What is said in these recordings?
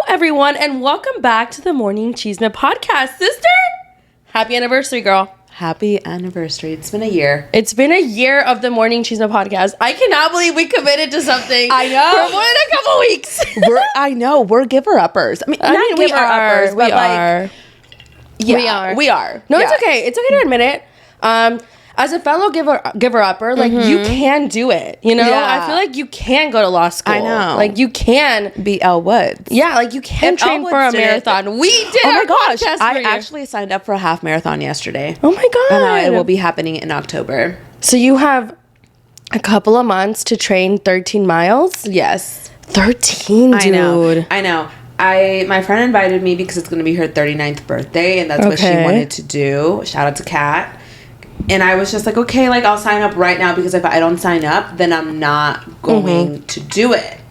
everyone, and welcome back to the Morning Chisme podcast. Sister, happy anniversary, girl. Happy anniversary. It's been a year. It's been a year of the Morning Chisme podcast. I cannot believe we committed to something. I know. For more than a couple weeks. I know. We're giver-uppers. I mean, not giver-uppers, but like... Yeah, we are. No, it's okay. It's okay to admit it. As a fellow giver-upper, like, you can do it, you know? Yeah. I feel like you can go to law school. I know. Like, you can... be Elle Woods. Yeah, like, you can train for a marathon. We did Oh our my gosh. podcast I for you. actually signed up for a half marathon yesterday. Oh, my God. And it will be happening in October. So you have a couple of months to train 13 miles? Yes. 13, dude. I know. My friend invited me because it's going to be her 39th birthday, and that's what she wanted to do. Shout out to Kat. And I was just like, okay, like, I'll sign up right now, because if I don't sign up, then I'm not going to do it.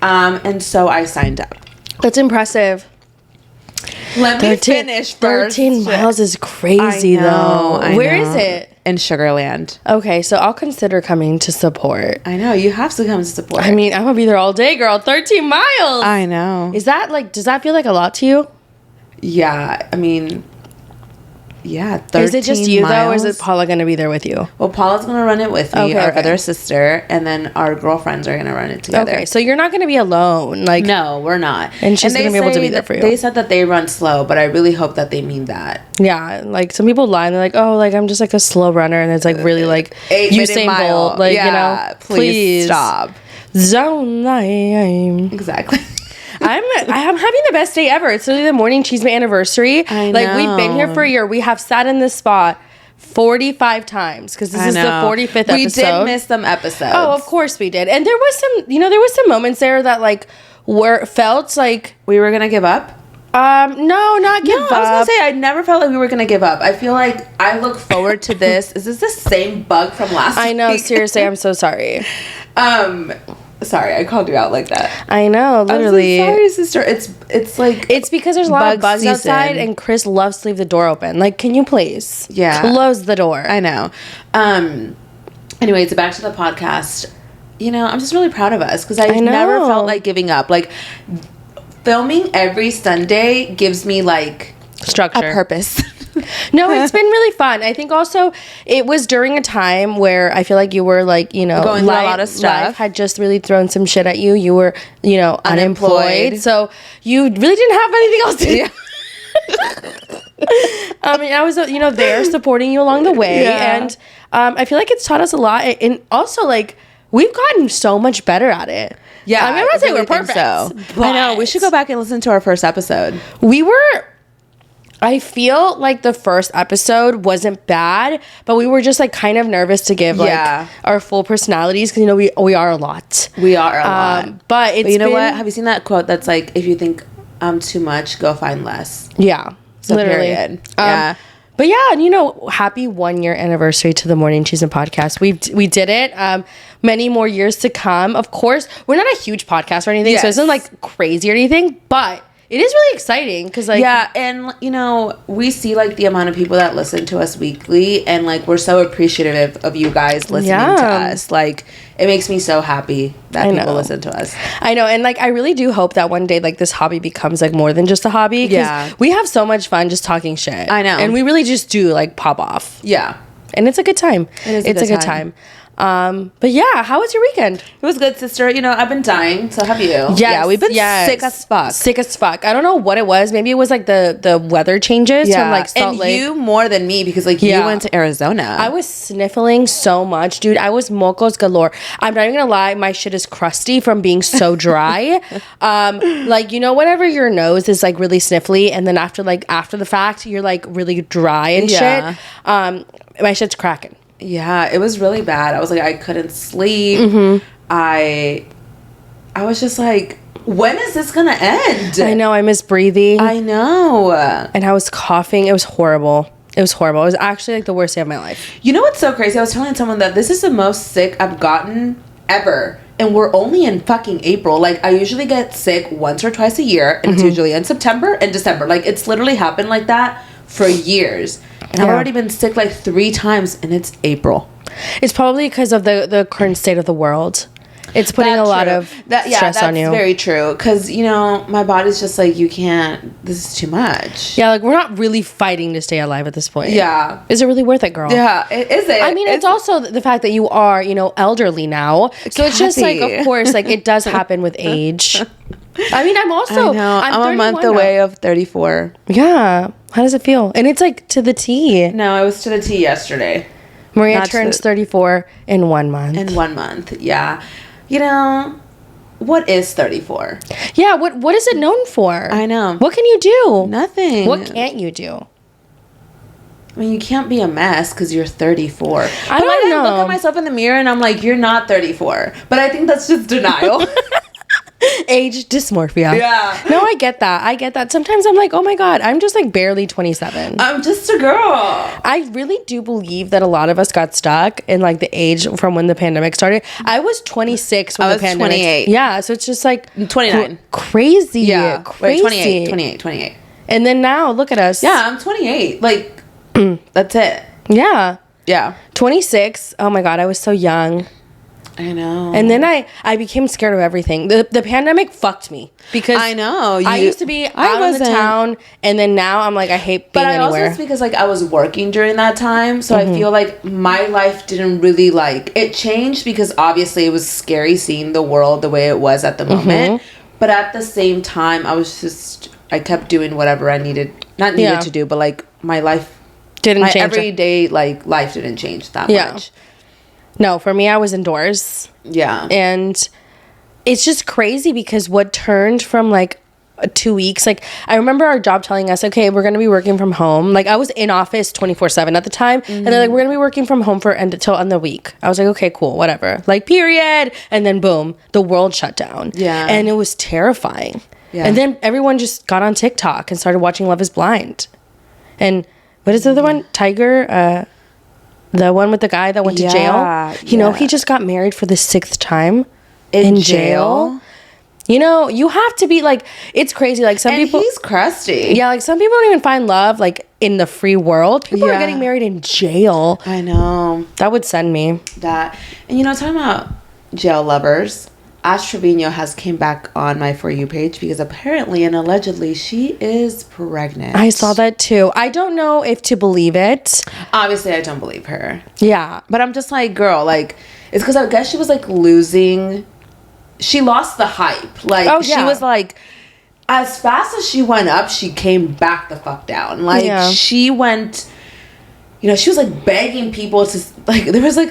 And so I signed up. That's impressive. Let me finish first. 13 miles is crazy, though. Where is it? In Sugarland. Okay, so I'll consider coming to support. I know. You have to come to support. I mean, I'm going to be there all day, girl. 13 miles. I know. Is that, like, does that feel like a lot to you? Yeah. I mean... Yeah, 13 Is it just you, miles. though, or is it Paula going to be there with you? Well, Paula's going to run it with me, our other sister, and then our girlfriends are going to run it together. Okay, so you're not going to be alone. Like, no, we're not. And she's going to be able to be there for you. They said that they run slow, but I really hope that they mean that. Yeah, like, some people lie and they're like, oh, like, I'm just, like, a slow runner, and it's, like, really, like, 8-minute mile. Bolt. Like, you know, please stop. Zone 9. Exactly. I'm having the best day ever. It's literally the Morning Chisme anniversary. I know. Like, we've been here for a year. We have sat in this spot 45 times because this is the 45th episode. We did miss some episodes. Oh, of course we did. And there was some moments there that, like, felt like we were gonna give up. No, not give up. I was gonna say I never felt like we were gonna give up. I feel like I look forward to this. Is this the same bug from last week? I know. Seriously, I'm so sorry. Sorry, I called you out like that. I know, literally. I'm so sorry, sister. It's like it's because there's a lot of bugs outside, and Chris loves to leave the door open. Like, can you please? Yeah. Close the door. I know. Anyways, back to the podcast. You know, I'm just really proud of us because I never felt like giving up. Like, filming every Sunday gives me, like, structure, a purpose. No, it's been really fun. I think also it was during a time where I feel like you were, like, you know, going through a lot of stuff. Life had just really thrown some shit at you. You were, you know, unemployed. So you really didn't have anything else to do. I mean, I was, you know, there supporting you along the way. Yeah. And I feel like it's taught us a lot. And also, like, we've gotten so much better at it. Yeah. I mean, I'm not saying we're perfect. So. I know. We should go back and listen to our first episode. I feel like the first episode wasn't bad, but we were just, like, kind of nervous to give, like, our full personalities because, you know, we are a lot. We are a lot. But you know what? Have you seen that quote that's like, if you think I'm too much, go find less? Yeah. So literally. Period. Yeah. But yeah, and, you know, happy 1 year anniversary to the Morning Chisme podcast. We did it. Many more years to come. Of course, we're not a huge podcast or anything, so it's not, like, crazy or anything, but it is really exciting because, like... Yeah, and, you know, we see, like, the amount of people that listen to us weekly, and, like, we're so appreciative of you guys listening to us. Like, it makes me so happy that people listen to us. I know, and, like, I really do hope that one day, like, this hobby becomes, like, more than just a hobby. Because we have so much fun just talking shit. I know. And we really just do, like, pop off. Yeah. And it's a good time. It's a good time. But yeah, how was your weekend? It was good, sister. You know, I've been dying, so have you. Yes, yeah, we've been sick as fuck. Sick as fuck. I don't know what it was. Maybe it was, like, the weather changes from, like, Salt Lake. And you more than me because, like, you went to Arizona. I was sniffling so much, dude. I was mocos galore. I'm not even gonna lie, my shit is crusty from being so dry. Like, you know, whenever your nose is, like, really sniffly, and then after the fact, you're, like, really dry and shit. My shit's cracking. Yeah, it was really bad. I was like, I couldn't sleep. I was just like, when is this gonna end? I know, I miss breathing. I know. And I was coughing. It was horrible. It was horrible. It was actually, like, the worst day of my life. You know what's so crazy? I was telling someone that this is the most sick I've gotten ever. And we're only in fucking April. Like, I usually get sick once or twice a year. And it's usually in September and December. Like, it's literally happened like that for years. And I've already been sick, like, 3 times. And it's April. It's probably because of the current state of the world. It's putting a lot of stress on you. That's very true. Because, you know, my body's just like, you can't, this is too much. Yeah, like, we're not really fighting to stay alive at this point. Yeah. Is it really worth it, girl? Yeah, is it? I mean, it's also the fact that you are, you know, elderly now. So it's just like, of course, like, it does happen with age. I mean, I'm a month away of 34. Yeah. How does it feel? And it's like to the T. No, it was to the T yesterday. Maria turns 34 in 1 month. In 1 month, yeah. You know, what is 34? Yeah, what is it known for? I know. What can you do? Nothing. What can't you do? I mean, you can't be a mess because you're 34. I don't know. I look at myself in the mirror and I'm like, you're not 34. But I think that's just denial. Age dysmorphia. Yeah. No, I get that. Sometimes I'm like, oh my God, I'm just like barely 27. I'm just a girl. I really do believe that a lot of us got stuck in like the age from when the pandemic started. I was 26 when the pandemic. 28. Yeah, so it's just like 29. Crazy. Yeah. Crazy. Wait, 28. And then now, look at us. Yeah, I'm 28. Like, that's it. Yeah. Yeah. 26. Oh my God, I was so young. I know. And then I became scared of everything. The pandemic fucked me because I know. I used to be out in the town, and then now I'm like, I hate being anywhere. But also it's because like I was working during that time, so I feel like my life didn't really like it changed because obviously it was scary seeing the world the way it was at the moment. But at the same time, I kept doing whatever I needed to do, but like my life didn't change. My everyday like life didn't change that much. No, for me, I was indoors. Yeah. And it's just crazy because what turned from like 2 weeks, like I remember our job telling us, okay, we're going to be working from home. Like I was in office 24/7 at the time. And they're like, we're going to be working from home until end of the week. I was like, okay, cool, whatever. Like period. And then boom, the world shut down. Yeah. And it was terrifying. Yeah. And then everyone just got on TikTok and started watching Love is Blind. And what is the other one? Tiger, the one with the guy that went to jail. You know, he just got married for the 6th time in jail. You know, you have to be like, it's crazy. Like some people, he's crusty. Yeah, like some people don't even find love like in the free world. People are getting married in jail. I know. That would send me. And you know, talking about jail lovers, Ash Trevino has came back on my For You page because apparently and allegedly she is pregnant. I saw that too. I don't know if to believe it. Obviously, I don't believe her. Yeah. But I'm just like, girl, like, it's because I guess she was like she lost the hype. Like, she was like, as fast as she went up, she came back the fuck down. Like, she went, you know, she was like begging people to, like, there was like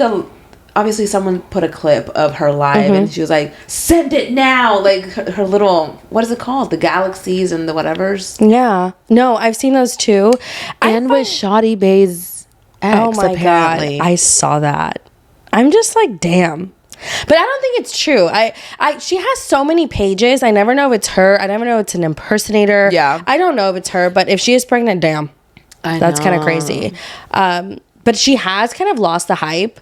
obviously someone put a clip of her live and she was like, send it now. Like her little, what is it called? The galaxies and the whatevers. Yeah. No, I've seen those too. And with Shoddy Bay's ex, apparently. God. I saw that. I'm just like, damn. But I don't think it's true. She has so many pages. I never know if it's her. I never know if it's an impersonator. Yeah. I don't know if it's her, but if she is pregnant, damn. That's kind of crazy. But she has kind of lost the hype.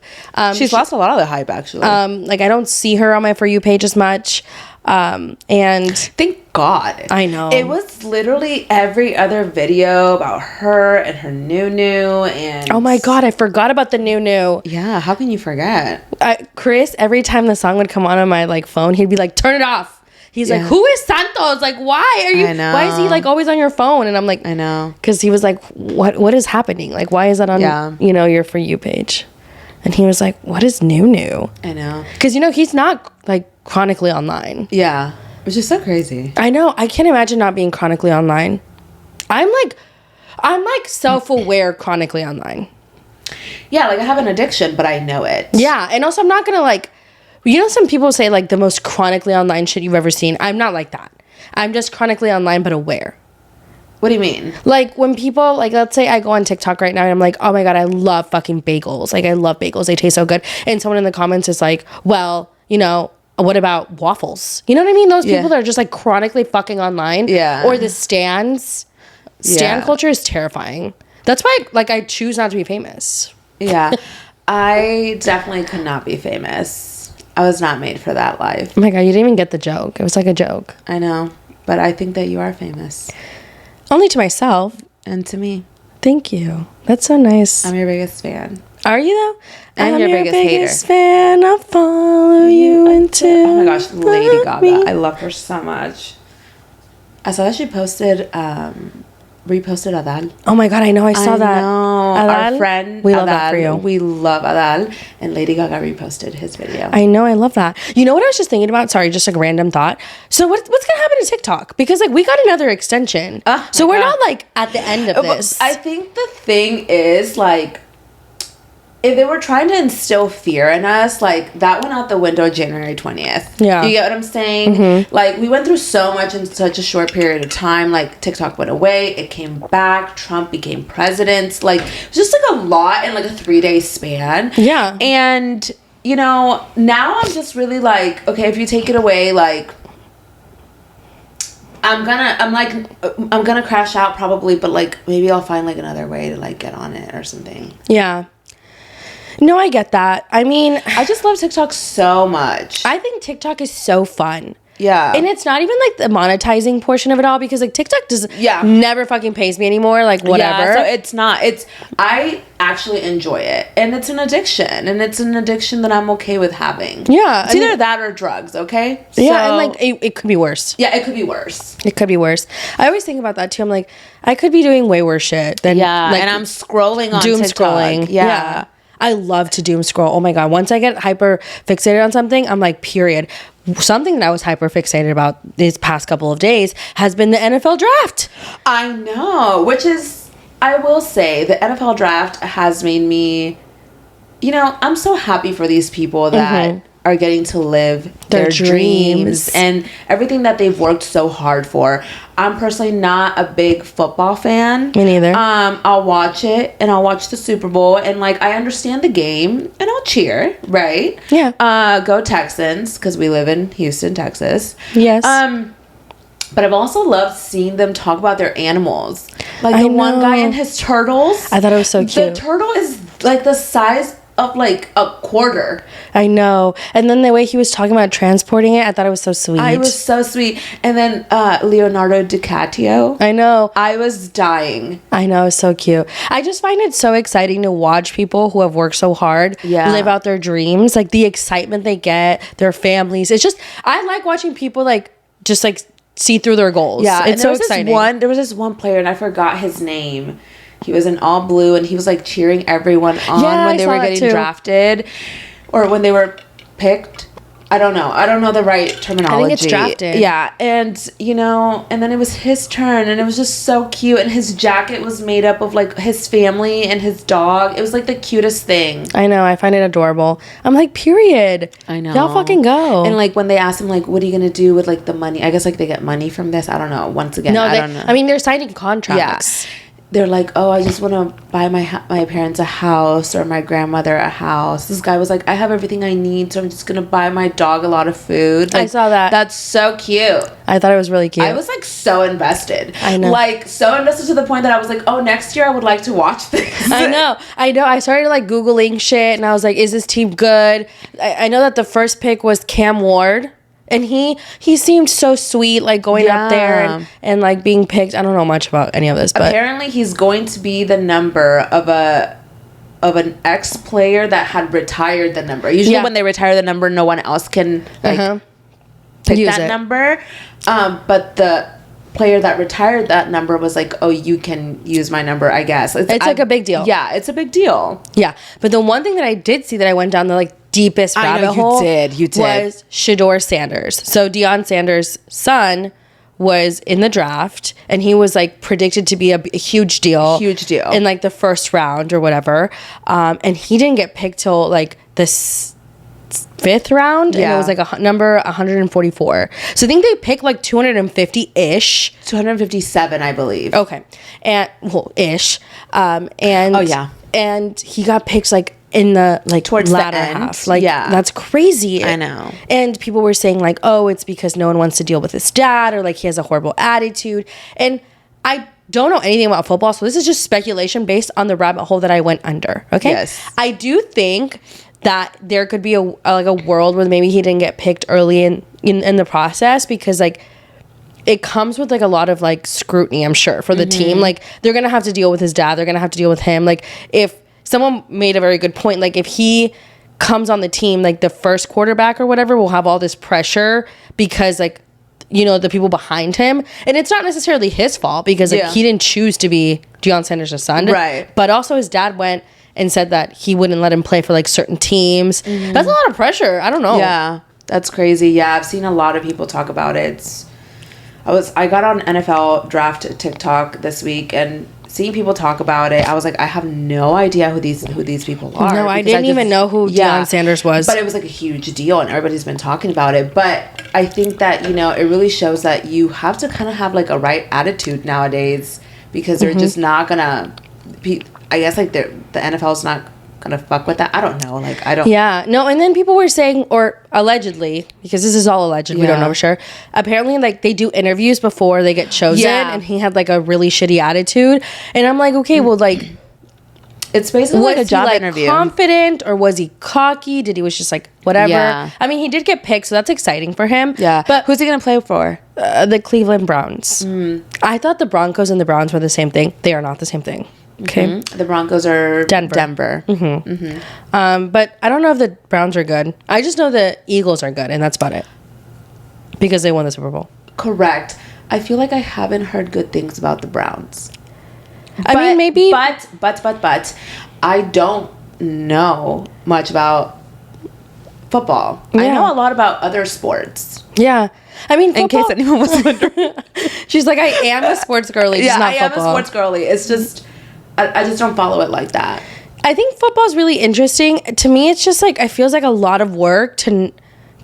She's lost a lot of the hype, actually. Like, I don't see her on my For You page as much. And thank God. I know. It was literally every other video about her and her new and... Oh, my God. I forgot about the new. Yeah, how can you forget? Chris, every time the song would come on my, like, phone, he'd be like, turn it off. He's like, who is Santos? Like, why are you? I know. Why is he like always on your phone? And I'm like, I know, because he was like, what is happening? Like, why is that on you know, your For You page? And he was like, what is new? I know, because you know he's not like chronically online. Yeah, which is so crazy. I know. I can't imagine not being chronically online. I'm like self-aware chronically online. Yeah, like I have an addiction, but I know it. Yeah, and also I'm not gonna like. You know, some people say, like, the most chronically online shit you've ever seen. I'm not like that. I'm just chronically online, but aware. What do you mean? Like, when people, like, let's say I go on TikTok right now, and I'm like, oh, my God, I love fucking bagels. Like, I love bagels. They taste so good. And someone in the comments is like, well, you know, what about waffles? You know what I mean? Those people that are just, like, chronically fucking online. Yeah. Or the stands. Stan culture is terrifying. That's why, like, I choose not to be famous. Yeah. I definitely could not be famous. I was not made for that life. Oh my God, you didn't even get the joke. It was like a joke. I know, but I think that you are famous. Only to myself. And to me. Thank you. That's so nice. I'm your biggest fan. Are you though? And I'm your your biggest hater. fan. I'll follow you into. Oh my gosh, Lady Gaga. I love her so much. I saw that she posted, reposted Adele. Oh my god, I know. I saw that. Know. Adele, our friend, we love Adele, that for you. We love Adele, and Lady Gaga reposted his video. I know. I love that. You know what I was just thinking about? Sorry, just like a random thought. So what's gonna happen to TikTok? Because like we got another extension, so we're not like at the end of this. I think the thing is like, if they were trying to instill fear in us, like that went out the window January 20th. Yeah. You get what I'm saying? Mm-hmm. Like we went through so much in such a short period of time. Like TikTok went away, it came back, Trump became president. Like it was just like a lot in like a 3-day span. Yeah. And you know, now I'm just really like, okay, if you take it away, like I'm gonna crash out probably, but like maybe I'll find like another way to like get on it or something. Yeah. No, I get that. I mean, I just love TikTok so much. I think TikTok is so fun. Yeah. And it's not even like the monetizing portion of it all, because like TikTok never fucking pays me anymore, like whatever. Yeah, so I actually enjoy it, and it's an addiction, and it's an addiction that I'm okay with having. Yeah. It's either that or drugs, okay? Yeah, and like it could be worse. Yeah, it could be worse. It could be worse. I always think about that too. I'm like, I could be doing way worse shit than like, and I'm scrolling on doom TikTok. scrolling. Yeah. I love to doom scroll. Oh my god, once I get hyper fixated on something, I'm like, period. Something that I was hyper fixated about these past couple of days has been the NFL draft. I know, which is, I will say, the NFL draft has made me, you know, I'm so happy for these people that are getting to live their dreams and everything that they've worked so hard for. I'm personally not a big football fan. Me neither. I'll watch it, and I'll watch the Super Bowl, and like I understand the game, and I'll cheer, right? Yeah. Go Texans, because we live in Houston, Texas. Yes. But I've also loved seeing them talk about their animals. Like the one guy and his turtles. I thought it was so cute. The turtle is like the size of like a quarter. I know. And then the way he was talking about transporting it, I thought it was so sweet. It was so sweet. And then Leonardo DiCaprio. I know. I was dying. I know. It's so cute. I just find it so exciting to watch people who have worked so hard live out their dreams. Like the excitement they get, their families. It's just, I like watching people like just like see through their goals. Yeah. It's so exciting. There was this one player, and I forgot his name. He was in all blue, and he was like cheering everyone on when they were getting drafted or when they were picked. I don't know the right terminology. I think it's drafted. Yeah. And you know, and then it was his turn, and it was just so cute, and his jacket was made up of like his family and his dog. It was like the cutest thing. I know. I find it adorable. I'm like, period. I know. Y'all fucking go. And like when they asked him like, what are you gonna do with like the money? I guess like they get money from this. I don't know. Once again, I don't know. I mean, they're signing contracts. Yeah. They're like, oh, I just want to buy my parents a house, or my grandmother a house. This guy was like, I have everything I need, so I'm just going to buy my dog a lot of food. Like, I saw that. That's so cute. I thought it was really cute. I was like so invested. I know. Like so invested to the point that I was like, oh, next year I would like to watch this. I know. I started like Googling shit, and I was like, is this team good? I know that the first pick was Cam Ward. And he seemed so sweet, like going up there and like being picked. I don't know much about any of this, but apparently he's going to be the number of an ex-player that had retired the number. Usually when they retire the number, no one else can like pick that number. But the player that retired that number was like, oh, you can use my number, I guess. It's like a big deal. Yeah, it's a big deal. Yeah. But the one thing that I did see that I went down the like deepest rabbit hole was Shedeur Sanders. So Deion Sanders' son was in the draft, and he was like predicted to be a huge deal in like the first round or whatever, and he didn't get picked till like the fifth round, and it was like a number 144. So I think they picked like 250-ish, 257 I believe. Okay. And ish, and and he got picked like in the like towards latter the end half. Like that's crazy. I know. And people were saying like, oh, it's because no one wants to deal with his dad, or like he has a horrible attitude. And I don't know anything about football, so this is just speculation based on the rabbit hole that I went under. Okay. Yes. I do think that there could be a world where maybe he didn't get picked early in the process, because like it comes with like a lot of like scrutiny, I'm sure, for the team. Like they're gonna have to deal with his dad, they're gonna have to deal with him. Like if someone made a very good point. Like, if he comes on the team, like, the first quarterback or whatever will have all this pressure because, like, you know, the people behind him. And it's not necessarily his fault because, like, he didn't choose to be Deion Sanders' son. Right. But also his dad went and said that he wouldn't let him play for, like, certain teams. That's a lot of pressure. I don't know. Yeah, that's crazy. Yeah, I've seen a lot of people talk about it. I got on NFL draft TikTok this week and seeing people talk about it, I was like, I have no idea who these people are. No, I didn't even know who Deion Sanders was. But it was like a huge deal and everybody's been talking about it. But I think that, you know, it really shows that you have to kind of have like a right attitude nowadays because they're just not gonna be, I guess like the NFL's not gonna fuck with that. I don't know. Like, I don't. Yeah. No, and then people were saying, or allegedly, because this is all alleged, we don't know for sure. Apparently, like, they do interviews before they get chosen, and he had like a really shitty attitude. And I'm like, okay, well, like, it's basically like a job interview. Confident, or was he cocky? Did he was just like whatever? Yeah. I mean, he did get picked, so that's exciting for him. Yeah. But who's he gonna play for? The Cleveland Browns. I thought the Broncos and the Browns were the same thing. They are not the same thing. Okay. The Broncos are Denver. But I don't know if the Browns are good. I just know the Eagles are good, and that's about it. Because they won the Super Bowl. Correct. I feel like I haven't heard good things about the Browns. I mean, maybe. But I don't know much about football. Yeah. I know a lot about other sports. Yeah. I mean, football, in case anyone was wondering. She's like, I am a sports girly, just not football. I am a sports girly. It's just, I just don't follow it like that. I think football's really interesting. To me, it's just like, it feels like a lot of work to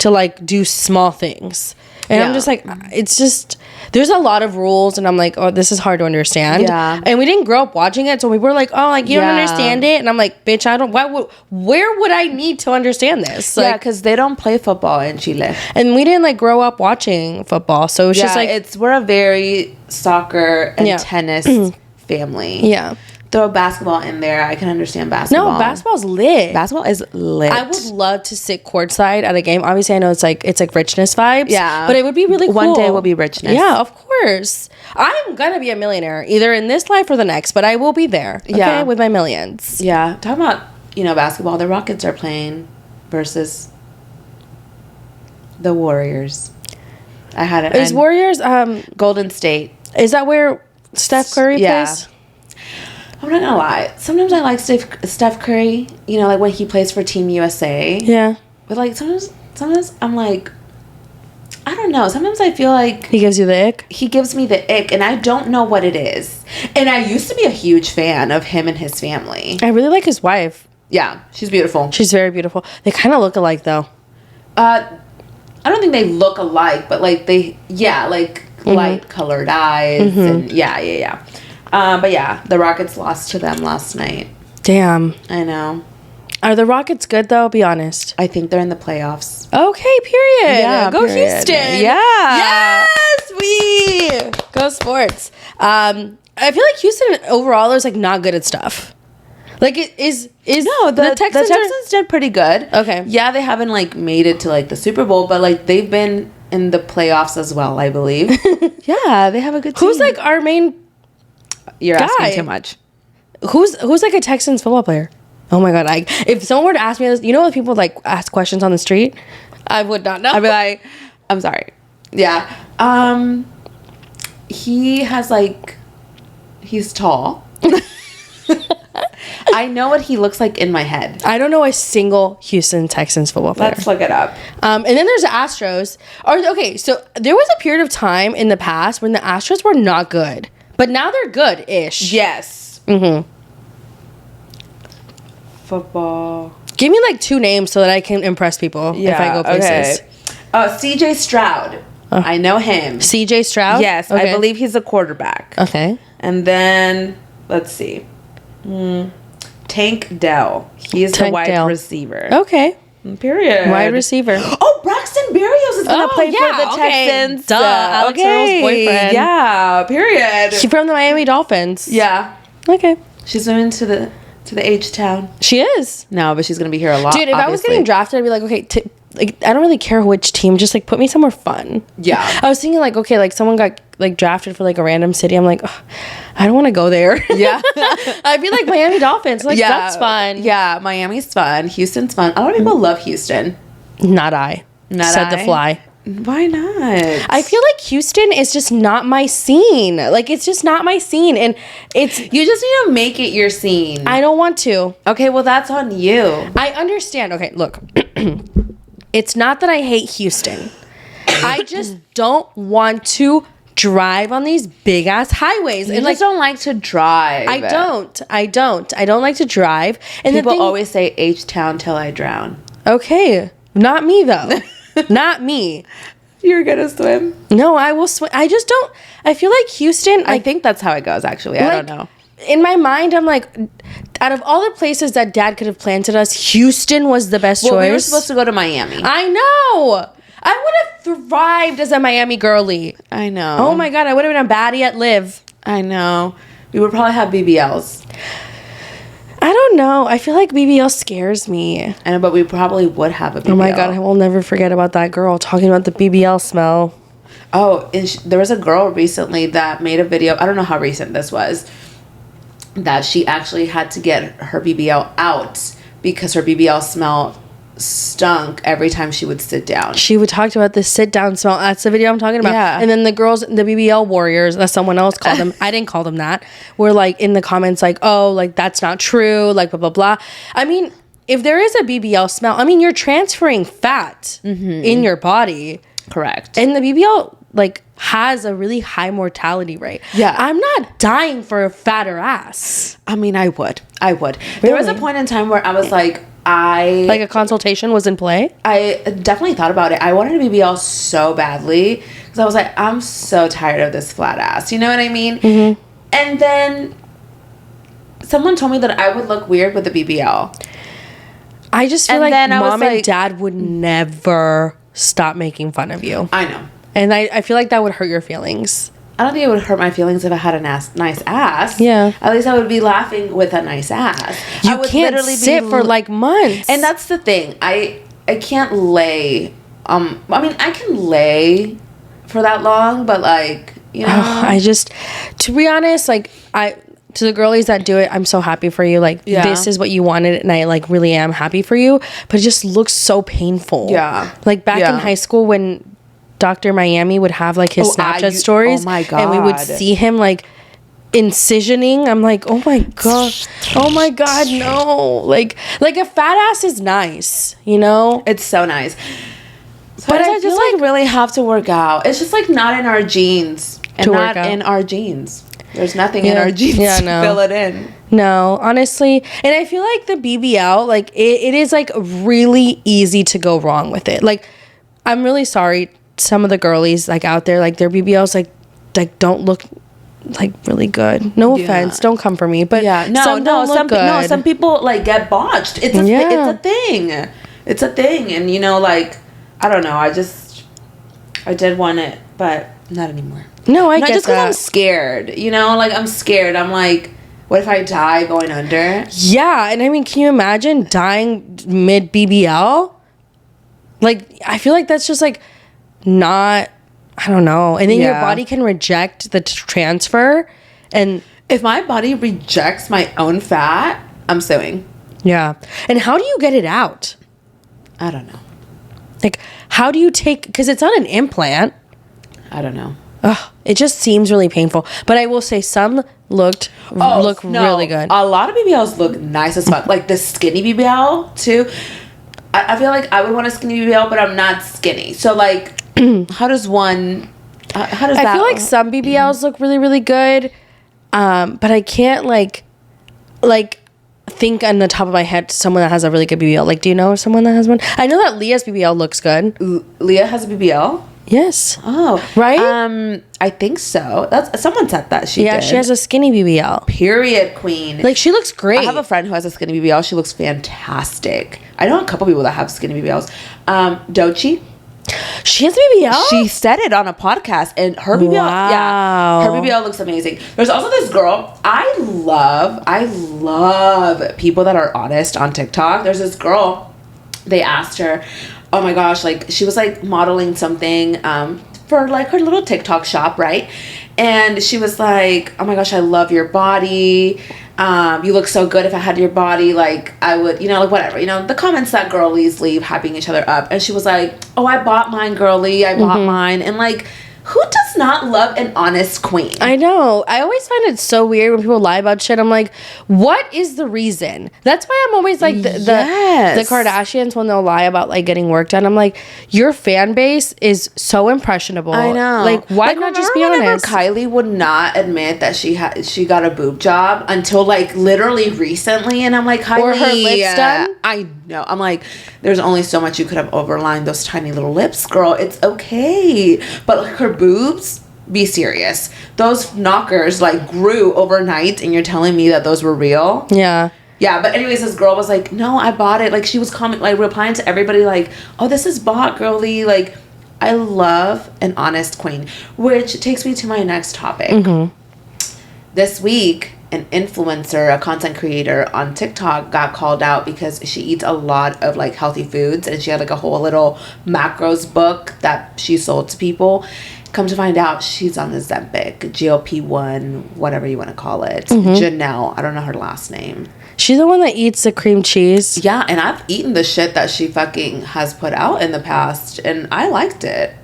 like do small things. And I'm just like, it's just, there's a lot of rules, and I'm like, oh, this is hard to understand. Yeah. And we didn't grow up watching it, so we were like, oh, like, you don't understand it. And I'm like, bitch, I don't, where would I need to understand this? Like, because they don't play football in Chile. And we didn't like grow up watching football, so it's just like, we're a very soccer and tennis family. Yeah. Throw basketball in there. I can understand basketball. No, basketball's lit. Basketball is lit. I would love to sit courtside at a game. Obviously, I know it's like richness vibes. Yeah. But it would be really cool. One day will be richness. Yeah, of course. I'm going to be a millionaire, either in this life or the next, but I will be there. Okay, with my millions. Yeah. Talking about, you know, basketball, the Rockets are playing versus the Warriors. I had it. Is Warriors Golden State. Is that where Steph Curry plays? I'm not gonna lie. Sometimes I like Steph Curry. You know, like when he plays for Team USA. Yeah. But like sometimes I'm like, I don't know. Sometimes I feel like he gives you the ick. He gives me the ick, and I don't know what it is. And I used to be a huge fan of him and his family. I really like his wife. Yeah, she's beautiful. She's very beautiful. They kind of look alike, though. I don't think they look alike, but like light colored eyes, and yeah. But yeah, the Rockets lost to them last night. Damn. I know. Are the Rockets good, though? Be honest. I think they're in the playoffs. Okay, period. Yeah, go period. Houston. Yeah. Yes, we go sports. I feel like Houston overall is like not good at stuff. Like it is no, the Texans did pretty good. Okay. Yeah, they haven't like made it to like the Super Bowl, but like they've been in the playoffs as well, I believe. Yeah, they have a good team. Who's like our main You're asking too much. Who's like a Texans football player? Oh my god! If someone were to ask me this, you know, when people like ask questions on the street, I would not know. I'd be like, I'm sorry. Yeah. He has like, he's tall. I know what he looks like in my head. I don't know a single Houston Texans football player. Let's look it up. And then there's the Astros. Okay, so there was a period of time in the past when the Astros were not good, but now they're good-ish. Yes. Mm-hmm. Football. Give me like two names so that I can impress people if I go places. Okay. C.J. Stroud. I know him. C.J. Stroud? Yes, okay. I believe he's a quarterback. Okay. And then, let's see. Tank Dell. He's the wide receiver. Okay. Period. Wide receiver. Oh, Braxton Berrios is going to play for the Texans. Duh. Alex Earl's boyfriend. Yeah, period. She's from the Miami Dolphins. Yeah. Okay. She's moving to the H-Town. She is. No, but she's going to be here a lot. Dude, if I was getting drafted, I'd be like, okay, like I don't really care which team, just like put me somewhere fun. Yeah. I was thinking like, okay, like someone got like drafted for like a random city, I'm like, oh, I don't want to go there. Yeah. I'd be like Miami Dolphins. Like, that's fun. Yeah, Miami's fun. Houston's fun. A lot of people love Houston. Not I. Said the fly. Why not? I feel like Houston is just not my scene. Like, it's just not my scene. And it's... You just need to make it your scene. I don't want to. Okay, well, that's on you. I understand. Okay, look. It's not that I hate Houston. I just don't want to drive on these big ass highways. And like, don't like to drive. I don't like to drive. And people always say H-Town till I drown. Okay. Not me, though. Not me. You're gonna swim? No, I will swim. I just don't. I feel like Houston. I think that's how it goes, actually. I don't know. In my mind, I'm like, out of all the places that Dad could have planted us, Houston was the best choice. We were supposed to go to Miami. I know. I would have thrived as a Miami girly. I know. Oh my God, I would have been a baddie at Live. I know. We would probably have BBLs. I don't know. I feel like BBL scares me. I know, but we probably would have a BBL. Oh my God, I will never forget about that girl talking about the BBL smell. Oh, and there was a girl recently that made a video. I don't know how recent this was. That she actually had to get her BBL out because her BBL smell stunk every time she would sit down. She would talk about the sit down smell. That's the video I'm talking about. Yeah. And then the girls, the BBL warriors, as someone else called them, I didn't call them that, were like in the comments like, oh, like that's not true, like blah, blah, blah. I mean, if there is a BBL smell, I mean, you're transferring fat in your body. Correct. And the BBL like has a really high mortality rate. Yeah. I'm not dying for a fatter ass. I mean, I would. Really? There was a point in time where I was like, like a consultation was in play? I definitely thought about it. I wanted a BBL so badly because I was like, I'm so tired of this flat ass. You know what I mean? Mm-hmm. And then someone told me that I would look weird with a BBL. I just feel like mom and dad would never stop making fun of you. I know. And I feel like that would hurt your feelings. I don't think it would hurt my feelings if I had a nice ass. Yeah. At least I would be laughing with a nice ass. You can't sit for like months. And that's the thing. I can't lay. I mean, I can lay for that long, but like, you know. To be honest, like to the girlies that do it, I'm so happy for you. Like, this is what you wanted, and I like really am happy for you. But it just looks so painful. Yeah. Like back in high school when Dr. Miami would have like his Snapchat stories. Oh my God. And we would see him like incisioning. I'm like, oh my God. Oh my God, no. Like a fat ass is nice, you know? It's so nice. But I just like really have to work out. It's just like not in our genes. And not in our genes. There's nothing in our genes to fill it in. No, honestly. And I feel like the BBL, like it is like really easy to go wrong with it. Like, I'm really sorry. Some of the girlies like out there, like their BBLs like don't look like really good. No offense, don't come for me, but some people like get botched. It's a thing. It's a thing, and you know, like I don't know. I did want it, but not anymore. No, I get just because that. I'm scared. You know, like I'm scared. I'm like, what if I die going under? Yeah, and I mean, can you imagine dying mid BBL? Like, I feel like that's just like not, I don't know. And then your body can reject the transfer. And if my body rejects my own fat, I'm suing. Yeah. And how do you get it out? I don't know. Like, how do you take, because it's not an implant. I don't know. Ugh, it just seems really painful. But I will say some look really good. A lot of BBLs look nice as fuck. Like the skinny BBL too. I feel like I would want a skinny BBL, but I'm not skinny. So like, how does that? I feel like some BBLs look really, really good. But I can't like think on the top of my head someone that has a really good BBL. Like, do you know someone that has one? I know that Leah's BBL looks good. Leah has a BBL? Yes. Oh. Right? I think so. Someone said that she did. She has a skinny BBL. Period, queen. Like, she looks great. I have a friend who has a skinny BBL. She looks fantastic. I know a couple people that have skinny BBLs. Doechii. She has a BBL? She said it on a podcast, and her BBL, her BBL looks amazing. There's also this girl. I love people that are honest on TikTok. There's this girl. They asked her, oh my gosh, like she was like modeling something for for like her little TikTok shop, right? And she was like, oh my gosh, I love your body. You look so good. If I had your body, like I would, you know, like whatever, you know, the comments that girlies leave hyping each other up. And she was like, oh, I bought mine, girly. I bought mine. And like, who does not love an honest queen? I know. I always find it so weird when people lie about shit. I'm like, what is the reason? That's why I'm always like, the Kardashians, when they'll lie about like getting work done, I'm like, your fan base is so impressionable. I know. Like, why not just be honest? Kylie would not admit that she got a boob job until like literally recently. And I'm like, Kylie. Or her lips done? I know. I'm like, there's only so much you could have overlined those tiny little lips, girl. It's okay. But like her boobs, be serious. Those knockers like grew overnight, and you're telling me that those were real? Yeah. Yeah, but anyways, this girl was like, no, I bought it. Like, she was replying to everybody like, oh, this is bought, girly. Like, I love an honest queen. Which takes me to my next topic. This week, an influencer, a content creator on TikTok got called out because she eats a lot of like healthy foods, and she had like a whole little macros book that she sold to people. Come to find out, she's on Ozempic, GLP-1, whatever you want to call it. Janelle, I don't know her last name. She's the one that eats the cream cheese. Yeah, and I've eaten the shit that she fucking has put out in the past, and I liked it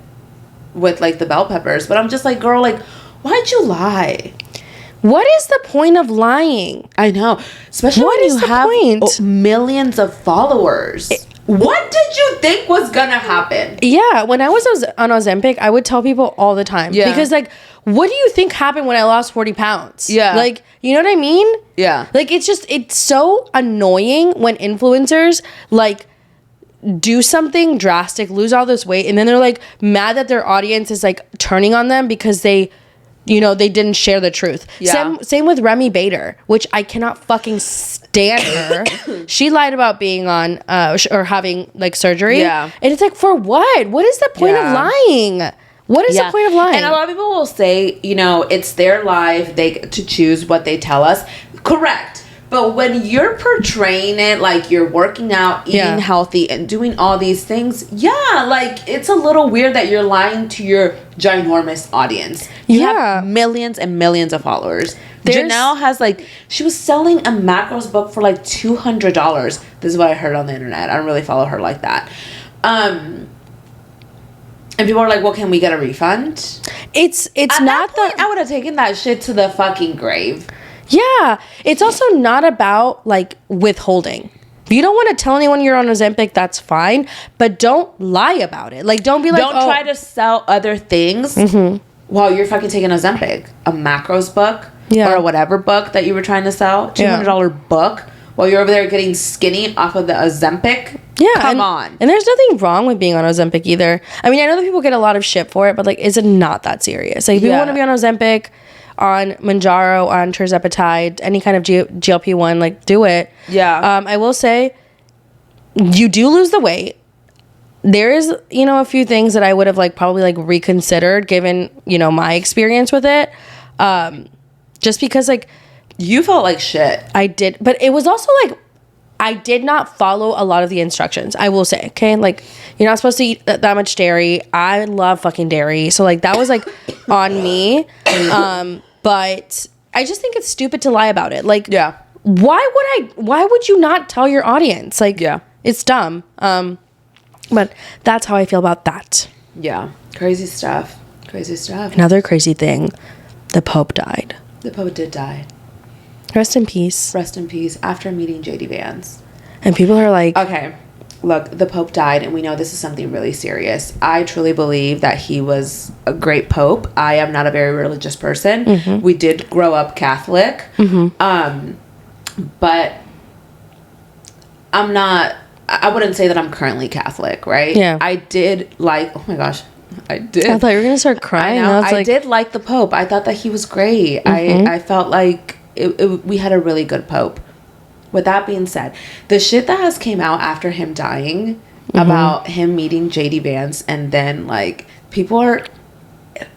with like the bell peppers. But I'm just like, girl, like, why'd you lie? What is the point of lying? I know, especially when you have millions of followers. What did you think was gonna happen? Yeah, when I was on Ozempic, I would tell people all the time. Yeah. Because, like, what do you think happened when I lost 40 pounds? Yeah. Like, you know what I mean? Yeah. Like, it's so annoying when influencers, like, do something drastic, lose all this weight, and then they're, like, mad that their audience is, like, turning on them because they... You know, they didn't share the truth. Yeah. Same with Remy Bader, which I cannot fucking stand her. She lied about being on or having like surgery. Yeah. And it's like, for what? What is the point of lying? What is the point of lying? And a lot of people will say, you know, it's their life. They get to choose what they tell us. Correct. But when you're portraying it like you're working out, eating healthy, and doing all these things, like, it's a little weird that you're lying to your ginormous audience. You have millions and millions of followers. Janelle has, like, she was selling a macros book for, like, $200. This is what I heard on the internet. I don't really follow her like that. And people are like, well, can we get a refund? It's not that... I would have taken that shit to the fucking grave. Yeah, it's also not about like withholding. If you don't want to tell anyone you're on Ozempic, that's fine, but don't lie about it. Like, don't be like, don't try to sell other things while you're fucking taking Ozempic, a macros book or a whatever book that you were trying to sell, $200 book, while you're over there getting skinny off of the Ozempic. Yeah, come on. And there's nothing wrong with being on Ozempic either. I mean, I know that people get a lot of shit for it, but like, is it not that serious? Like, if you want to be on Ozempic, on Mounjaro, on tirzepatide, any kind of GLP-1, like, do it. Yeah. I will say, you do lose the weight. There is, you know, a few things that I would have, like, probably, like, reconsidered given, you know, my experience with it. Just because, like... You felt like shit. I did. But it was also, like, I did not follow a lot of the instructions, I will say, okay? Like, you're not supposed to eat that much dairy. I love fucking dairy. So, like, that was, like, on me. But I just think it's stupid to lie about it. Like, why would you not tell your audience? Like, it's dumb. But that's how I feel about that. Yeah. Crazy stuff. Crazy stuff. Another crazy thing. The Pope died. The Pope did die. Rest in peace. Rest in peace. After meeting JD Vance. And people are like... Okay. Look, the Pope died, and we know this is something really serious. I truly believe that he was a great Pope. I am not a very religious person. We did grow up Catholic. But I'm not... I wouldn't say that I'm currently Catholic, right? Yeah. I did like... Oh, my gosh. I did. I thought you were going to start crying. I did like the Pope. I thought that he was great. I felt like we had a really good Pope. With that being said, the shit that has came out after him dying about him meeting JD Vance, and then, like, people are...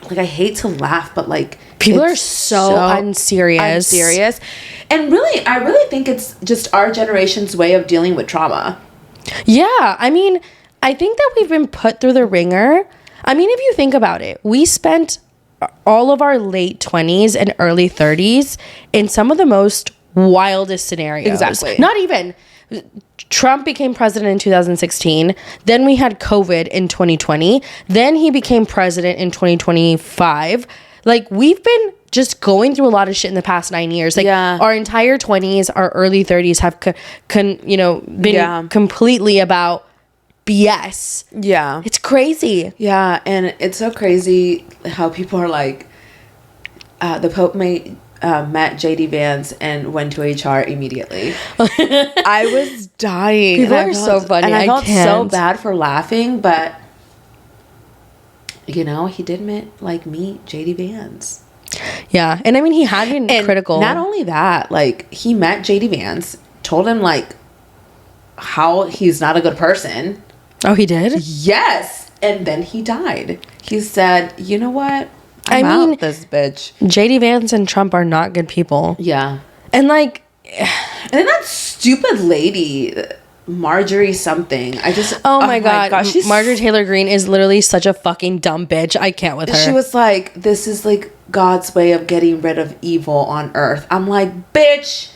Like, I hate to laugh, but, like... People are so unserious. And really, I really think it's just our generation's way of dealing with trauma. Yeah. I mean, I think that we've been put through the ringer I mean, if you think about it, we spent all of our late 20s and early 30s in some of the most wildest scenarios. Exactly. Not even. Trump became president in 2016. Then we had COVID in 2020. Then he became president in 2025. Like, we've been just going through a lot of shit in the past 9 years. Like, our entire 20s, our early 30s have, been completely about BS. Yeah. It's crazy. Yeah, and it's so crazy how people are like, the Pope met JD Vance and went to HR immediately. I was dying. People are so funny. And I felt so can't. bad for laughing, but you know, he did meet JD Vance. Yeah, and I mean, he had been critical. Not only that, like, he met JD Vance, told him like how he's not a good person. Oh, he did? Yes, and then he died. He said, "You know what? I'm out this bitch." JD Vance and Trump are not good people. Yeah, and like, and then that stupid lady, Marjorie something. Oh my god, Marjorie Taylor Greene is literally such a fucking dumb bitch. I can't with her. She was like, "This is like God's way of getting rid of evil on earth." I'm like, bitch,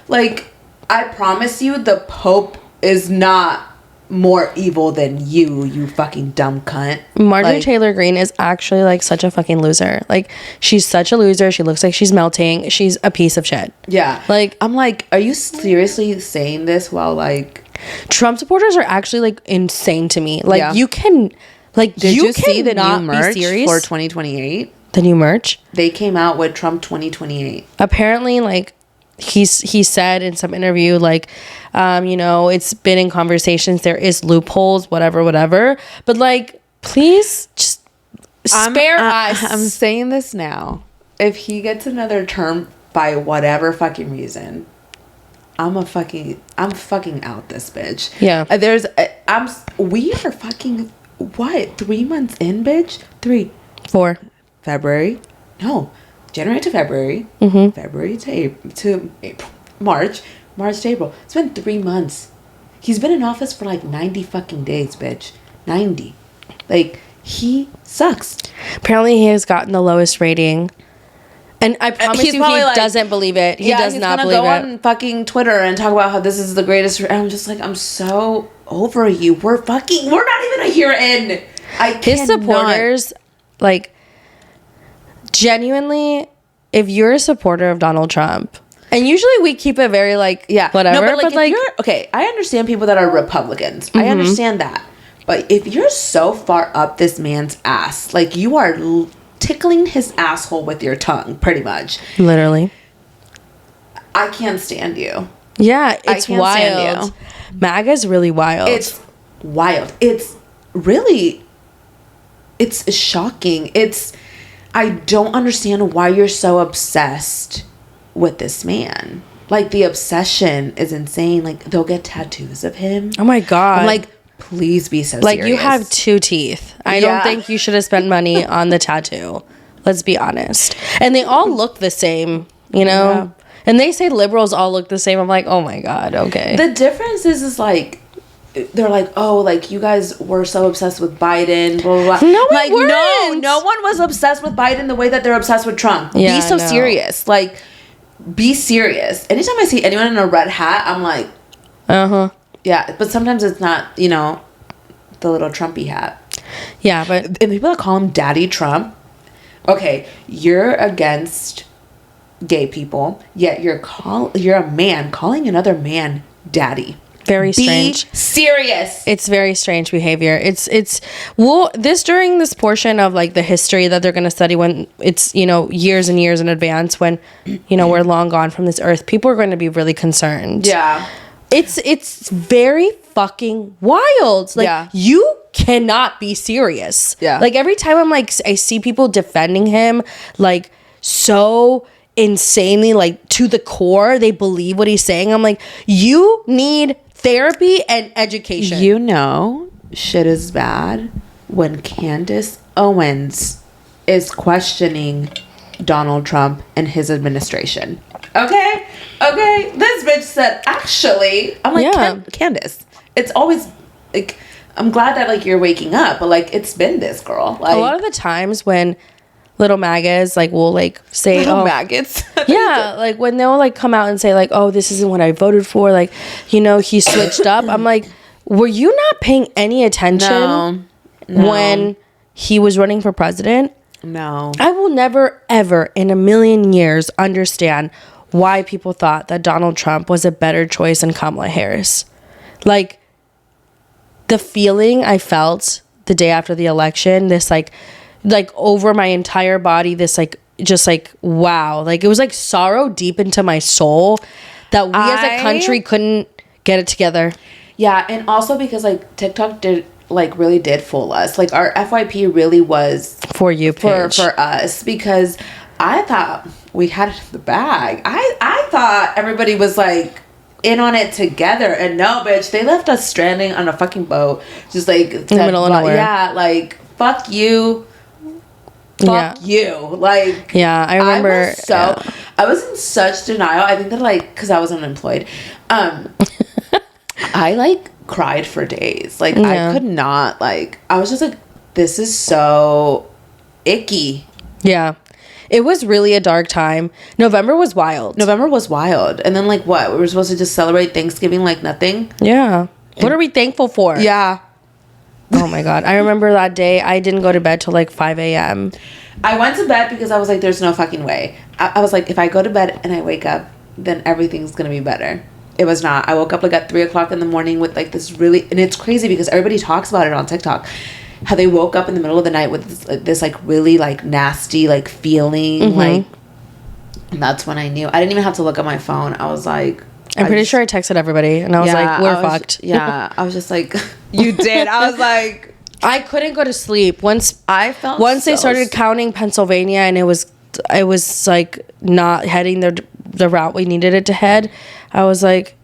like, I promise you, the Pope is not more evil than you fucking dumb cunt. Marjorie Taylor Greene is actually like such a fucking loser. Like, she's such a loser. She looks like she's melting. She's a piece of shit. Yeah. Like, I'm like, are you seriously saying this while like Trump supporters are actually like insane to me. Like, you can, like, did you see the new merch for 2028? The new merch? They came out with Trump 2028. Apparently, like, he said in some interview, like, you know, it's been in conversations, there is loopholes, whatever, but like, please just spare us. I'm saying this now. If he gets another term by whatever fucking reason, I'm fucking out this bitch. Yeah. We are fucking, what, 3 months in, bitch? 4 February? No. January to February. Mm-hmm. February to April. March to April. It's been 3 months. He's been in office for like 90 fucking days, bitch. 90. Like, he sucks. Apparently he has gotten the lowest rating. And I promise you, he doesn't believe it. He does not believe it. He's gonna go on fucking Twitter and talk about how this is the greatest. And I'm just like, I'm so over you. We're not even a year in. His supporters, like, genuinely, if you're a supporter of Donald Trump, and usually we keep it very like, whatever. No, but like, okay, I understand people that are Republicans. I understand that. But if you're so far up this man's ass, like, you are tickling his asshole with your tongue, pretty much. Literally. I can't stand you. Yeah, it's wild. MAGA's really wild. It's wild. It's really, it's shocking. I don't understand why you're so obsessed with this man. Like, the obsession is insane. Like, they'll get tattoos of him. Oh my god. I'm like, please be so like, serious. you have 2 teeth. I don't think you should have spent money on the tattoo. Let's be honest. And they all look the same, you know? Yeah. And they say liberals all look the same. I'm like, oh my god, okay. The difference is like, they're like, oh, like, you guys were so obsessed with Biden, blah, blah, blah. No, like, no one was obsessed with Biden the way that they're obsessed with Trump. Yeah, be so serious. Like, be serious. Anytime I see anyone in a red hat, I'm like, yeah. But sometimes it's not, you know, the little Trumpy hat. Yeah, but and people that call him Daddy Trump. Okay, you're against gay people, yet you're a man calling another man daddy. Very strange. Be serious. It's very strange behavior. During this portion of like the history that they're going to study, when it's, you know, years and years in advance, when, you know, we're long gone from this earth, people are going to be really concerned. Yeah. It's very fucking wild. Like, you cannot be serious. Yeah. Like, every time I see people defending him, like, so insanely, like, to the core, they believe what he's saying. I'm like, you need therapy and education. You know, shit is bad when Candace Owens is questioning Donald Trump and his administration. Okay, this bitch said, actually, I'm like, Candace, it's always like, I'm glad that like you're waking up, but like it's been this, girl. Like a lot of the times when little maggots like will like say little maggots. Yeah, like when they'll like come out and say like, oh, this isn't what I voted for, like, you know, he switched up. I'm like, were you not paying any attention when he was running for president? No. I will never ever in a million years understand why people thought that Donald Trump was a better choice than Kamala Harris. Like, the feeling I felt the day after the election, this like over my entire body, this like just like wow, like it was like sorrow deep into my soul that we as a country couldn't get it together. Yeah, and also because like TikTok really did fool us. Like our FYP really was for you page. for us, because I thought we had it in the bag. I thought everybody was like in on it together, and no, bitch, they left us stranding on a fucking boat, just like in the middle of nowhere. Yeah, like fuck you. Fuck you. Like, yeah, I remember. I was in such denial. I think that like, cause I was unemployed. I like cried for days. Like I could not, like, I was just like, this is so icky. Yeah. It was really a dark time. November was wild. And then like what? We were supposed to just celebrate Thanksgiving like nothing? Yeah. What are we thankful for? Yeah. Oh my God. I remember that day I didn't go to bed till like 5 a.m. I went to bed because I was like, there's no fucking way. I was like, if I go to bed and I wake up, then everything's going to be better. It was not. I woke up like at 3 o'clock in the morning with like this really, and it's crazy because everybody talks about it on TikTok, how they woke up in the middle of the night with this like really like nasty like feeling. Like, and that's when I knew. I didn't even have to look at my phone. I was like, I'm pretty sure I texted everybody and I was like, we're fucked. Yeah. I was just like, you did. I was like, I couldn't go to sleep once they started counting Pennsylvania and it was like not heading the route we needed it to head. I was like,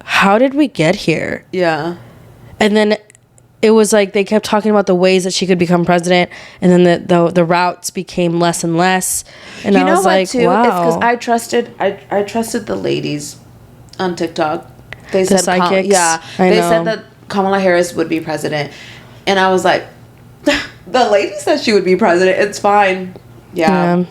how did we get here? Yeah. And then it was like they kept talking about the ways that she could become president, and then the routes became less and less. And I was like, wow. It's because I trusted the ladies on TikTok. They said psychics. They said that Kamala Harris would be president, and I was like, the lady said she would be president. It's fine. Yeah.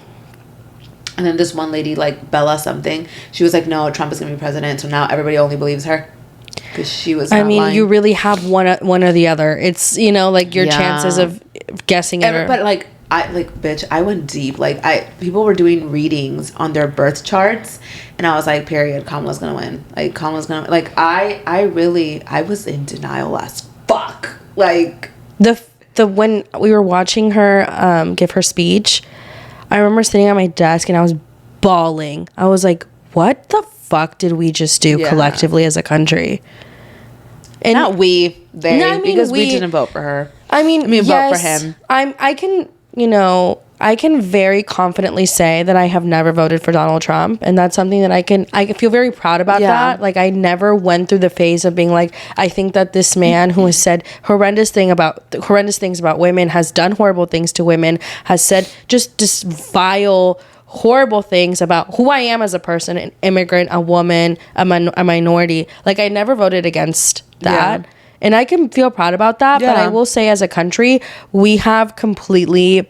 And then this one lady, like Bella something, she was like, no, Trump is gonna be president. So now everybody only believes her because she was. I mean, lying. you really have one or the other. It's, you know, like your chances of guessing it. But like bitch, I went deep. Like people were doing readings on their birth charts, and I was like, period, Kamala's gonna win. Like Kamala's gonna win. Like I was in denial as fuck. Like the when we were watching her give her speech, I remember sitting at my desk and I was bawling. I was like, what the fuck did we just do collectively as a country? And not we, they, no, I mean, because we didn't vote for her. I mean yes, vote for him. I can very confidently say that I have never voted for Donald Trump, and that's something that I feel very proud about that. Like, I never went through the phase of being like, I think that this man who has said horrendous things about women, has done horrible things to women, has said just vile, horrible things about who I am as a person, an immigrant, a woman, a minority. Like, I never voted against that. Yeah. And I can feel proud about that, but I will say as a country, we have completely...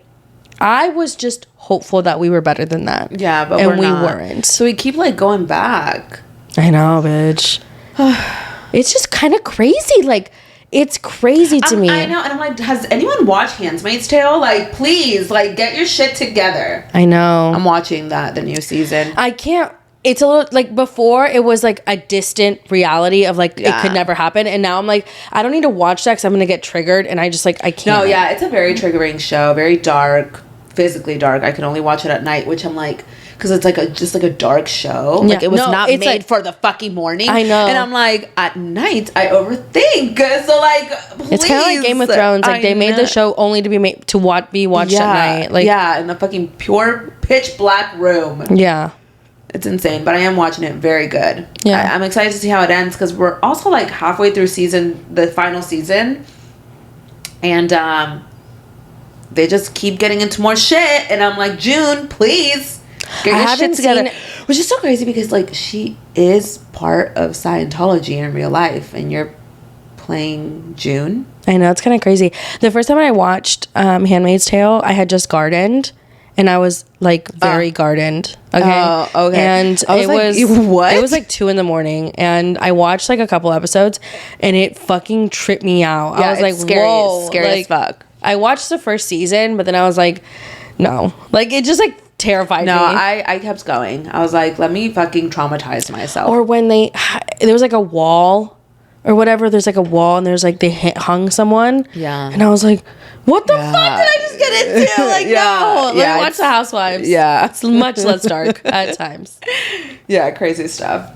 I was just hopeful that we were better than that. Yeah, but we weren't. So we keep, like, going back. I know, bitch. It's just kind of crazy. Like, it's crazy to me. I know, and I'm like, has anyone watched Handmaid's Tale? Like, please, like, get your shit together. I know. I'm watching the new season. I can't... It's a little like before it was like a distant reality of like it could never happen, and now I'm like, I don't need to watch that because I'm gonna get triggered, and I just like I can't. No, yeah, it's a very triggering show, very dark, physically dark. I can only watch it at night, which I'm like, because it's like just like a dark show. Like it was not made like, for the fucking morning. I know, and I'm like, at night I overthink. So like, please. It's kind of like Game of Thrones. Like they made the show only to be made to be watched at night. Like in the fucking pure pitch black room. Yeah. It's insane, but I am watching it. Very good. Yeah. I'm excited to see how it ends because we're also like halfway through the final season, and they just keep getting into more shit, and I'm like, June, please get your shit together. Which is so crazy because like she is part of Scientology in real life, and you're playing June. I know, it's kind of crazy. The first time I watched Handmaid's Tale, I had just gardened. And I was like very gardened. Okay. Oh, okay. And I was what? It was like 2 a.m. and I watched like a couple episodes and it fucking tripped me out. Yeah, I was like, scary, whoa. scary like, as fuck. I watched the first season, but then I was like, no. Like it just like terrified me. No, I kept going. I was like, let me fucking traumatize myself. Or when there was like a wall or whatever. There's like a wall and there's like they hung someone. Yeah. And I was like, what the fuck did I just get into? Like, no. Let me watch The Housewives. Yeah. It's much less dark at times. Yeah, crazy stuff.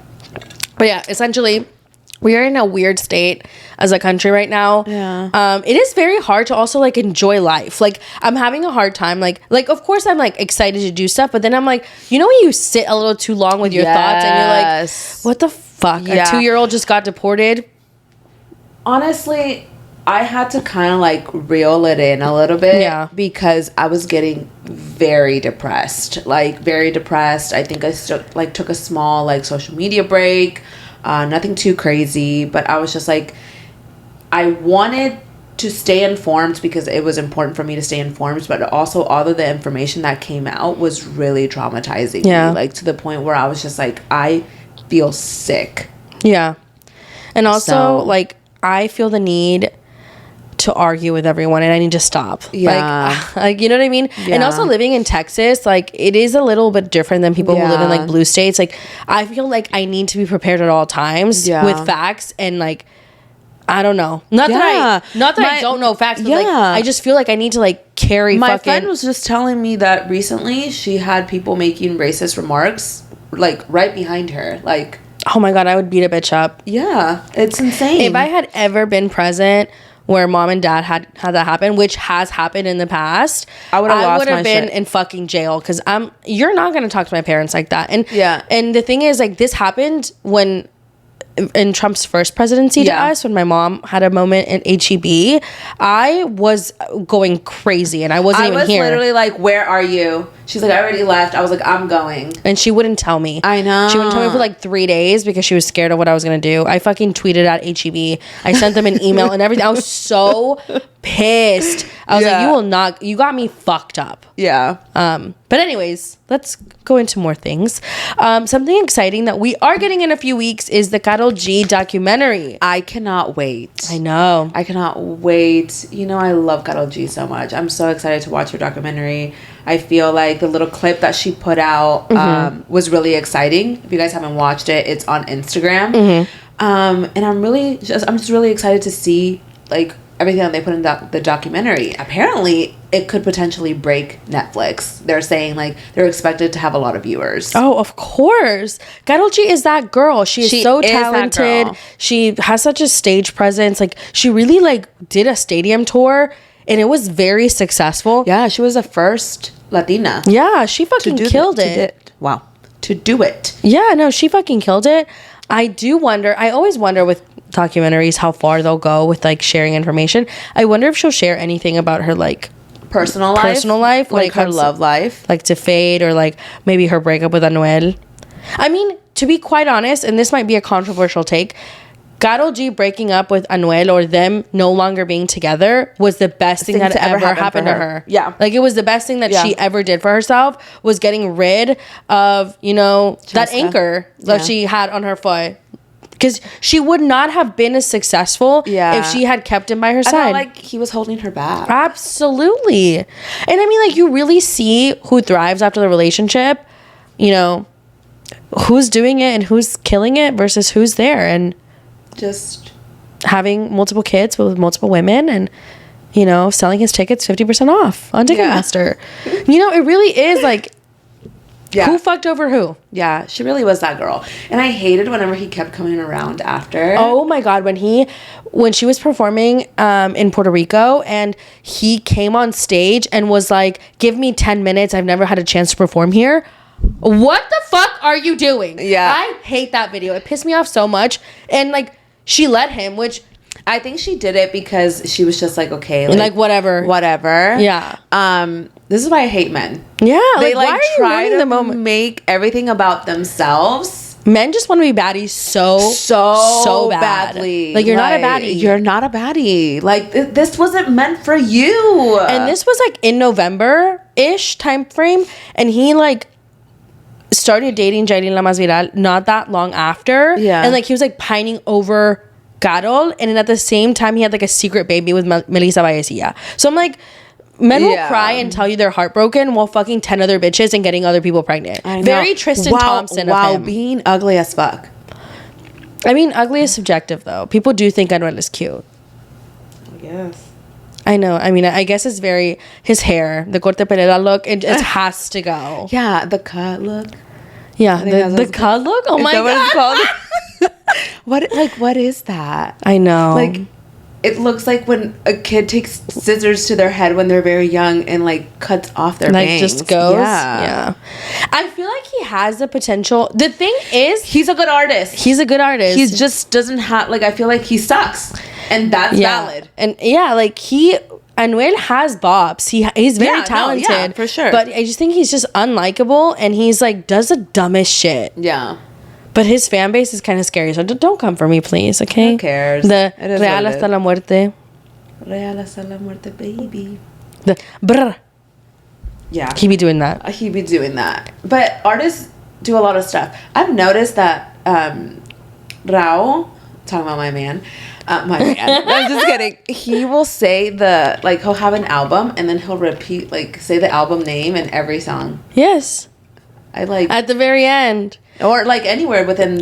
But yeah, essentially, we are in a weird state as a country right now. Yeah. It is very hard to also like enjoy life. Like I'm having a hard time. Like of course I'm like excited to do stuff, but then I'm like, you know when you sit a little too long with your thoughts and you're like, what the fuck? Yeah. A 2-year-old just got deported. Honestly, I had to kind of like reel it in a little bit. Yeah. Because I was getting very depressed. Like very depressed. I think I took a small like social media break. Nothing too crazy, but I was just like, I wanted to stay informed because it was important for me to stay informed, but also all of the information that came out was really traumatizing me, like to the point where I was just like, I feel sick. Yeah. And also like I feel the need to argue with everyone and I need to stop. Yeah. Like you know what I mean? Yeah. And also living in Texas, like it is a little bit different than people who live in like blue states. Like I feel like I need to be prepared at all times with facts and like I don't know. Not that I don't know facts, but like I just feel like I need to like carry my friend was just telling me that recently she had people making racist remarks like right behind her. Like, oh my God, I would beat a bitch up. Yeah. It's insane. If I had ever been present where mom and dad had that happen, which has happened in the past, I would have been in fucking jail because you're not gonna talk to my parents like that. And and the thing is, like, this happened when in Trump's first presidency to us, when my mom had a moment in HEB, I was going crazy and I wasn't even here. I was literally like, where are you? She's like, I already left. I was like, I'm going. And she wouldn't tell me. I know. She wouldn't tell me for like 3 days because she was scared of what I was going to do. I fucking tweeted at HEB. I sent them an email and everything. I was so pissed. I was like, you got me fucked up. Yeah. But anyways, let's go into more things. Something exciting that we are getting in a few weeks is the Karol G documentary. I cannot wait. I know. I cannot wait. You know, I love Karol G so much. I'm so excited to watch her documentary. I feel like the little clip that she put out was really exciting. If you guys haven't watched it, it's on Instagram. And I'm just really excited to see like everything that they put in the documentary. Apparently, it could potentially break Netflix. They're saying like they're expected to have a lot of viewers. Oh, of course. Karol G is that girl. She is so talented. She has such a stage presence. Like she really like did a stadium tour. And it was very successful. Yeah, she was the first Latina. Yeah, she fucking killed it. Wow. To do it. Yeah, no, she fucking killed it. I always wonder with documentaries how far they'll go with like sharing information. I wonder if she'll share anything about her like personal life, like her love life, like to Fade, or like maybe her breakup with Anuel. I mean, to be quite honest, and this might be a controversial take, Karol G breaking up with Anuel or them no longer being together was the best thing that ever happened to her. Yeah. Like it was the best thing that she ever did for herself, was getting rid of, you know, that anchor that she had on her foot. Because she would not have been as successful if she had kept him by her side. I felt like he was holding her back. Absolutely. And I mean, like, you really see who thrives after the relationship, you know, who's doing it and who's killing it versus who's there. And just having multiple kids with multiple women and, you know, selling his tickets 50% off on Ticketmaster. You know, it really is like, who fucked over who? Yeah, she really was that girl. And I hated whenever he kept coming around after. Oh my God, when she was performing in Puerto Rico and he came on stage and was like, give me 10 minutes, I've never had a chance to perform here. What the fuck are you doing? Yeah. I hate that video. It pissed me off so much. And like, she let him, which I think she did it because she was just like, okay, like whatever. Yeah. This is why I hate men. Yeah. They like why try to make everything about themselves Men just want to be baddies so badly. Like, you're not a baddie. You're not a baddie. Like, this wasn't meant for you. And this was like in November-ish time frame. And he like started dating Jailin La Más Viral not that long after. Yeah. And like he was like pining over Carol. And then at the same time, he had like a secret baby with Melissa Vallecilla. So I'm like, men will cry and tell you they're heartbroken while fucking 10 other bitches and getting other people pregnant. I know. Very Tristan Thompson of him. Being ugly as fuck. I mean, ugly is subjective, though. People do think Anuel is cute. Yes. I know. I mean, I guess it's very... His hair, the corte pelela look, it has to go. Yeah, the cut look. Yeah, the cut look? Oh, my God. What it's called? What is that? I know. Like... It looks like when a kid takes scissors to their head when they're very young and like cuts off their bangs. Just goes. Yeah. I feel like he has the potential. The thing is, he's a good artist. He just doesn't have like I feel like he sucks, and that's valid. And like Anuel has bops. He's very talented for sure. But I just think he's just unlikable, and he's like does the dumbest shit. Yeah. But his fan base is kind of scary, so don't come for me, please, okay? Who cares? The Real hasta la muerte. Real hasta la muerte, baby. The brr. Yeah. He be doing that. He be doing that. But artists do a lot of stuff. I've noticed that Rao, talking about my man, I'm just kidding. He will say he'll have an album and then he'll repeat, say the album name in every song. Yes. At the very end. Or anywhere within.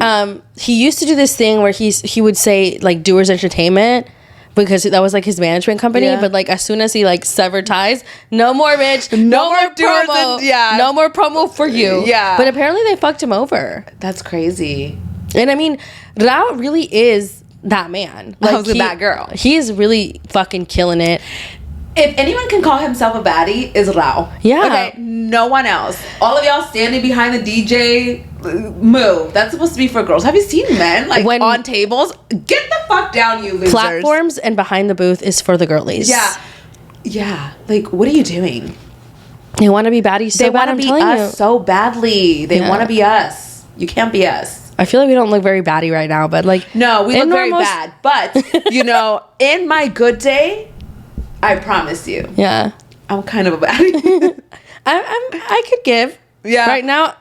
He used to do this thing where he would say Doers Entertainment because that was his management company. Yeah. But as soon as he severed ties, no more, bitch. No more Doers. No more promo for you. Yeah. But apparently they fucked him over. That's crazy. And I mean, Rao really is that man. That girl. He's really fucking killing it. If anyone can call himself a baddie, is Rao. Yeah. Okay, no one else. All of y'all standing behind the DJ, move. That's supposed to be for girls. Have you seen men on tables? Get the fuck down, you losers. Platforms and behind the booth is for the girlies. Yeah. Yeah. What are you doing? They want to be baddies so bad. They want to be us so badly. They want to be us. You can't be us. I feel like we don't look very baddie right now, but no, we look very bad. But in my good day, I promise you. Yeah. I'm kind of a baddie. I could give. Yeah. Right now,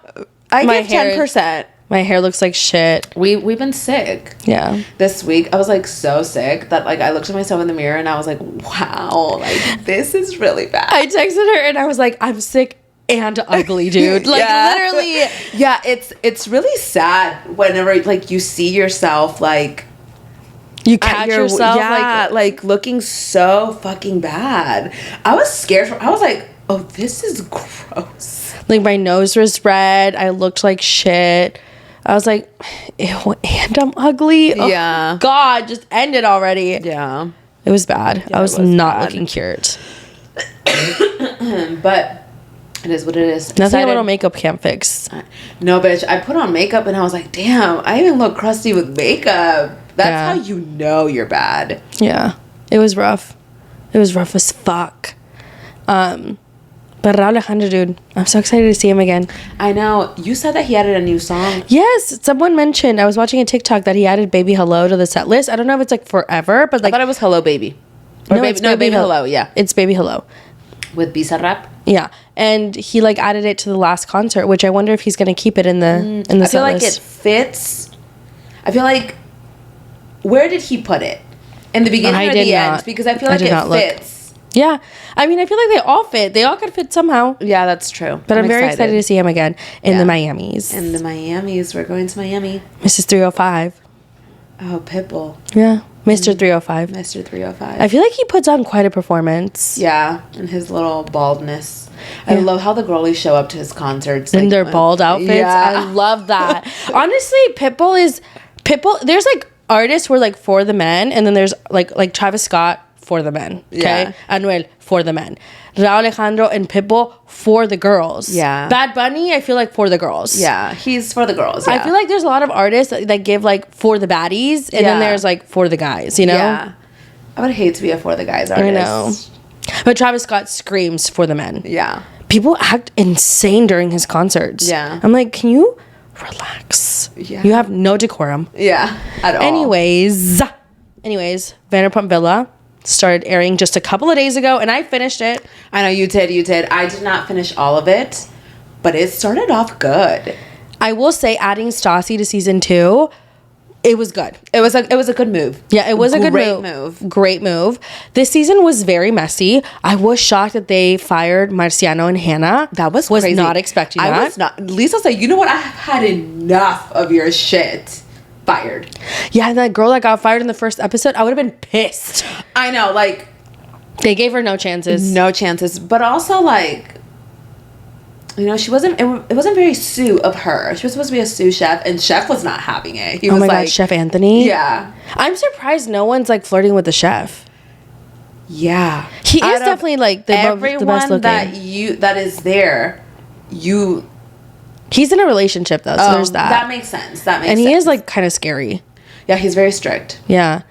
I give 10%. My hair looks like shit. We've been sick. Yeah. This week, I was so sick that I looked at myself in the mirror and I was like, wow, this is really bad. I texted her and I was like, I'm sick and ugly, dude. Literally. Yeah, it's really sad whenever you see yourself you catch yourself looking so fucking bad. I was scared. I was like, oh, this is gross. My nose was red. I looked like shit. I was like, ew, and I'm ugly. Yeah. Oh, God, just end it already. Yeah. It was bad. Yeah, I was not looking cured. But it is what it is. Nothing a little makeup can't fix. No, bitch. I put on makeup and I was like, damn, I even look crusty with makeup. That's how you know you're bad. Yeah. It was rough. It was rough as fuck. But Raul Alejandro, dude, I'm so excited to see him again. I know. You said that he added a new song. Yes. Someone mentioned, I was watching a TikTok that he added Baby Hello to the set list. I don't know if it's forever, but I thought it was Hello Baby. Baby Hello, yeah. It's Baby Hello. With Bizarrap? Yeah. And he added it to the last concert, which I wonder if he's going to keep it in the set list. I feel it fits. I feel where did he put it? In the beginning or the end? Because I feel it fits. Yeah. I mean, I feel they all fit. They all could fit somehow. Yeah, that's true. But I'm very excited to see him again in the Miamis. In the Miamis. We're going to Miami. Mrs. 305. Oh, Pitbull. Yeah. Mr. 305. Mr. 305. I feel he puts on quite a performance. Yeah. And his little baldness. I love how the girlies show up to his concerts. In their bald outfits. Yeah. I love that. Honestly, Pitbull, there's artists who are for the men, and then there's like Travis Scott for the men. Okay. Yeah. Anuel for the men. Raul Alejandro and Pitbull for the girls. Yeah. Bad Bunny, I feel for the girls. Yeah, he's for the girls. Yeah. I feel there's a lot of artists that give for the baddies, and then there's for the guys, you know? Yeah. I would hate to be a for the guys artist. I know. But Travis Scott screams for the men. Yeah. People act insane during his concerts. Yeah. I'm like, can you relax. Yeah. You have no decorum. Yeah, at all. Anyways, Vanderpump Villa started airing just a couple of days ago, and I finished it. I know you did. I did not finish all of it, but it started off good. I will say, adding Stassi to season 2, it was good. It was a good move. Yeah, it was a good Great move. Great move. This season was very messy. I was shocked that they fired Marciano and Hannah. That was crazy. Not expecting that. I was not. Lisa said, "You know what? I have had enough of your shit." Fired. Yeah, that girl that got fired in the first episode, I would have been pissed. I know, like they gave her no chances. No chances, but also like, you know, she wasn't. It wasn't very sous of her. She was supposed to be a sous chef, and chef was not having it. He was God, Chef Anthony. Yeah, I'm surprised no one's like flirting with the chef. Yeah, he is definitely like the best looking. That is there. He's in a relationship though, so there's that. That makes sense. And he is like kind of scary. Yeah, he's very strict. Yeah,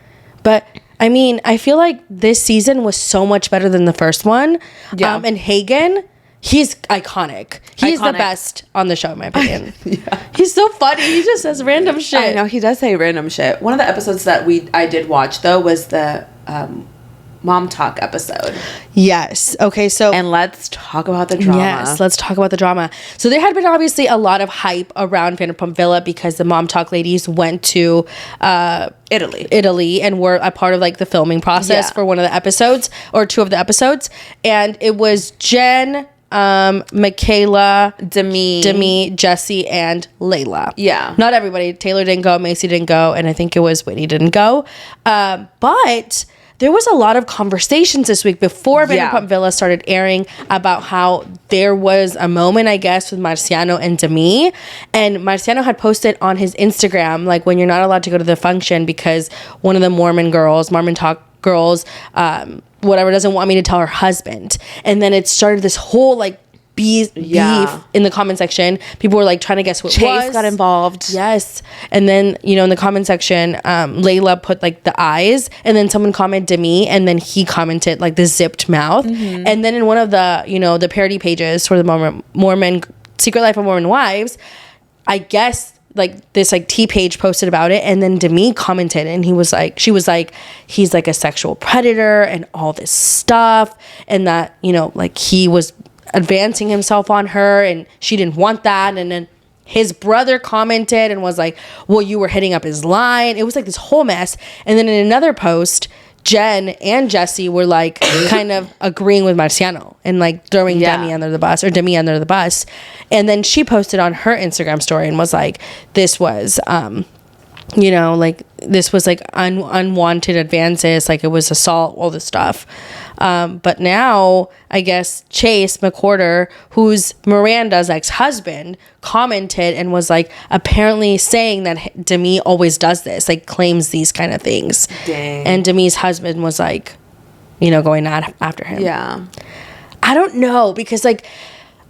but I mean, I feel like this season was so much better than the first one. Yeah, and Hagen. He's iconic. He's the best on the show, in my opinion. Yeah. He's so funny. He just says random shit. I know, he does say random shit. One of the episodes that I did watch, though, was the Mom Talk episode. Yes. Okay, so... And let's talk about the drama. Yes, let's talk about the drama. So there had been obviously a lot of hype around Vanderpump Villa because the Mom Talk ladies went to Italy and were a part of like the filming process for one of the episodes or two of the episodes. And it was Jen... Michaela, Demi, Jesse, and Layla. Yeah. Not everybody. Taylor didn't go, Macy didn't go, and I think it was Whitney didn't go. But there was a lot of conversations this week before Vanderpump Villa started airing about how there was a moment, I guess, with Marciano and Demi. And Marciano had posted on his Instagram, like, when you're not allowed to go to the function because one of the Mormon Talk girls, whatever, doesn't want me to tell her husband. And then it started this whole like beef in the comment section. People were like trying to guess what Chase got involved. Yes. And then, you know, in the comment section, Layla put like the eyes, and then someone commented Demi, and then he commented like the zipped mouth. Mm-hmm. And then in one of the, you know, the parody pages for the Mormon Secret Life of Mormon Wives, I guess like this like T page posted about it, and then Demi commented, and she was like he's like a sexual predator and all this stuff, and that, you know, like he was advancing himself on her and she didn't want that. And then his brother commented and was like, well, you were hitting up his line. It was like this whole mess. And then in another post, Jen and Jesse were like kind of agreeing with Marciano and like throwing Demi under the bus. And then she posted on her Instagram story and was like, this was, you know, like this was like unwanted advances, like it was assault, all this stuff. But now I guess Chase McWhorter, who's Miranda's ex-husband, commented and was like apparently saying that Demi always does this, like claims these kind of things. Dang. And Demi's husband was like, you know, going after him. Yeah. I don't know, because like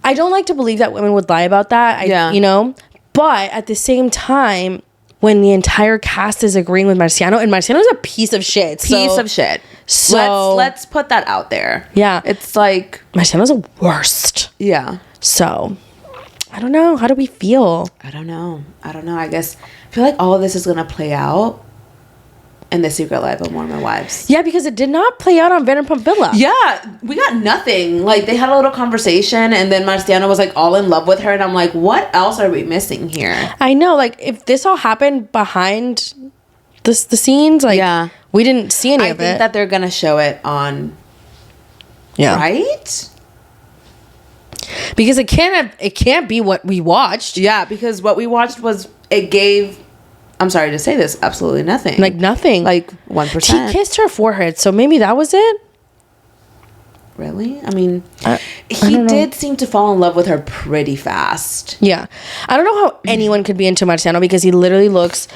I don't like to believe that women would lie about that. You know, but at the same time, when the entire cast is agreeing with Marciano, and Marciano's a piece of shit. So let's put that out there. Yeah. It's like Marciano's the worst. Yeah. So I don't know. How do we feel? I don't know. I guess I feel like all of this is gonna play out in the Secret Life of Mormon Wives. Yeah, because it did not play out on Vanderpump Villa. Yeah, we got nothing. Like, they had a little conversation, and then Marciano was like all in love with her, and I'm like, what else are we missing here? I know, like, if this all happened behind the scenes, like, we didn't see any of it. I think that they're gonna show it on. Yeah. Right? Because it can't be what we watched. Yeah, because what we watched was, it gave, I'm sorry to say this, absolutely nothing. Like nothing. Like 1%. He kissed her forehead, so maybe that was it? Really? I mean, he did seem to fall in love with her pretty fast. Yeah. I don't know how anyone could be into Marciano, because he literally looks...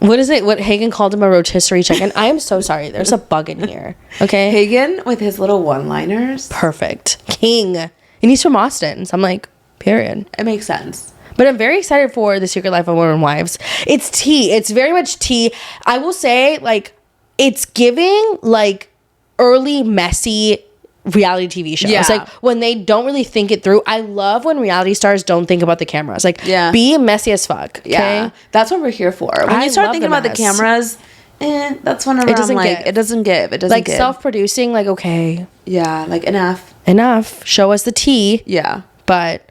What is it? What Hagen called him, a rotisserie chicken. I am so sorry. There's a bug in here. Okay? Hagen with his little one-liners. Perfect. King. And he's from Austin. So I'm like, period. It makes sense. But I'm very excited for The Secret Life of Mormon Wives. It's tea. It's very much tea. I will say, like, it's giving, like, early, messy reality TV shows. Yeah. Like when they don't really think it through. I love when reality stars don't think about the cameras. Like be messy as fuck. Okay? Yeah. That's what we're here for. When you start thinking about the cameras, that's whenever it doesn't give. It doesn't give. It doesn't like give. Self-producing, like okay. Yeah, like enough. Show us the tea. Yeah. But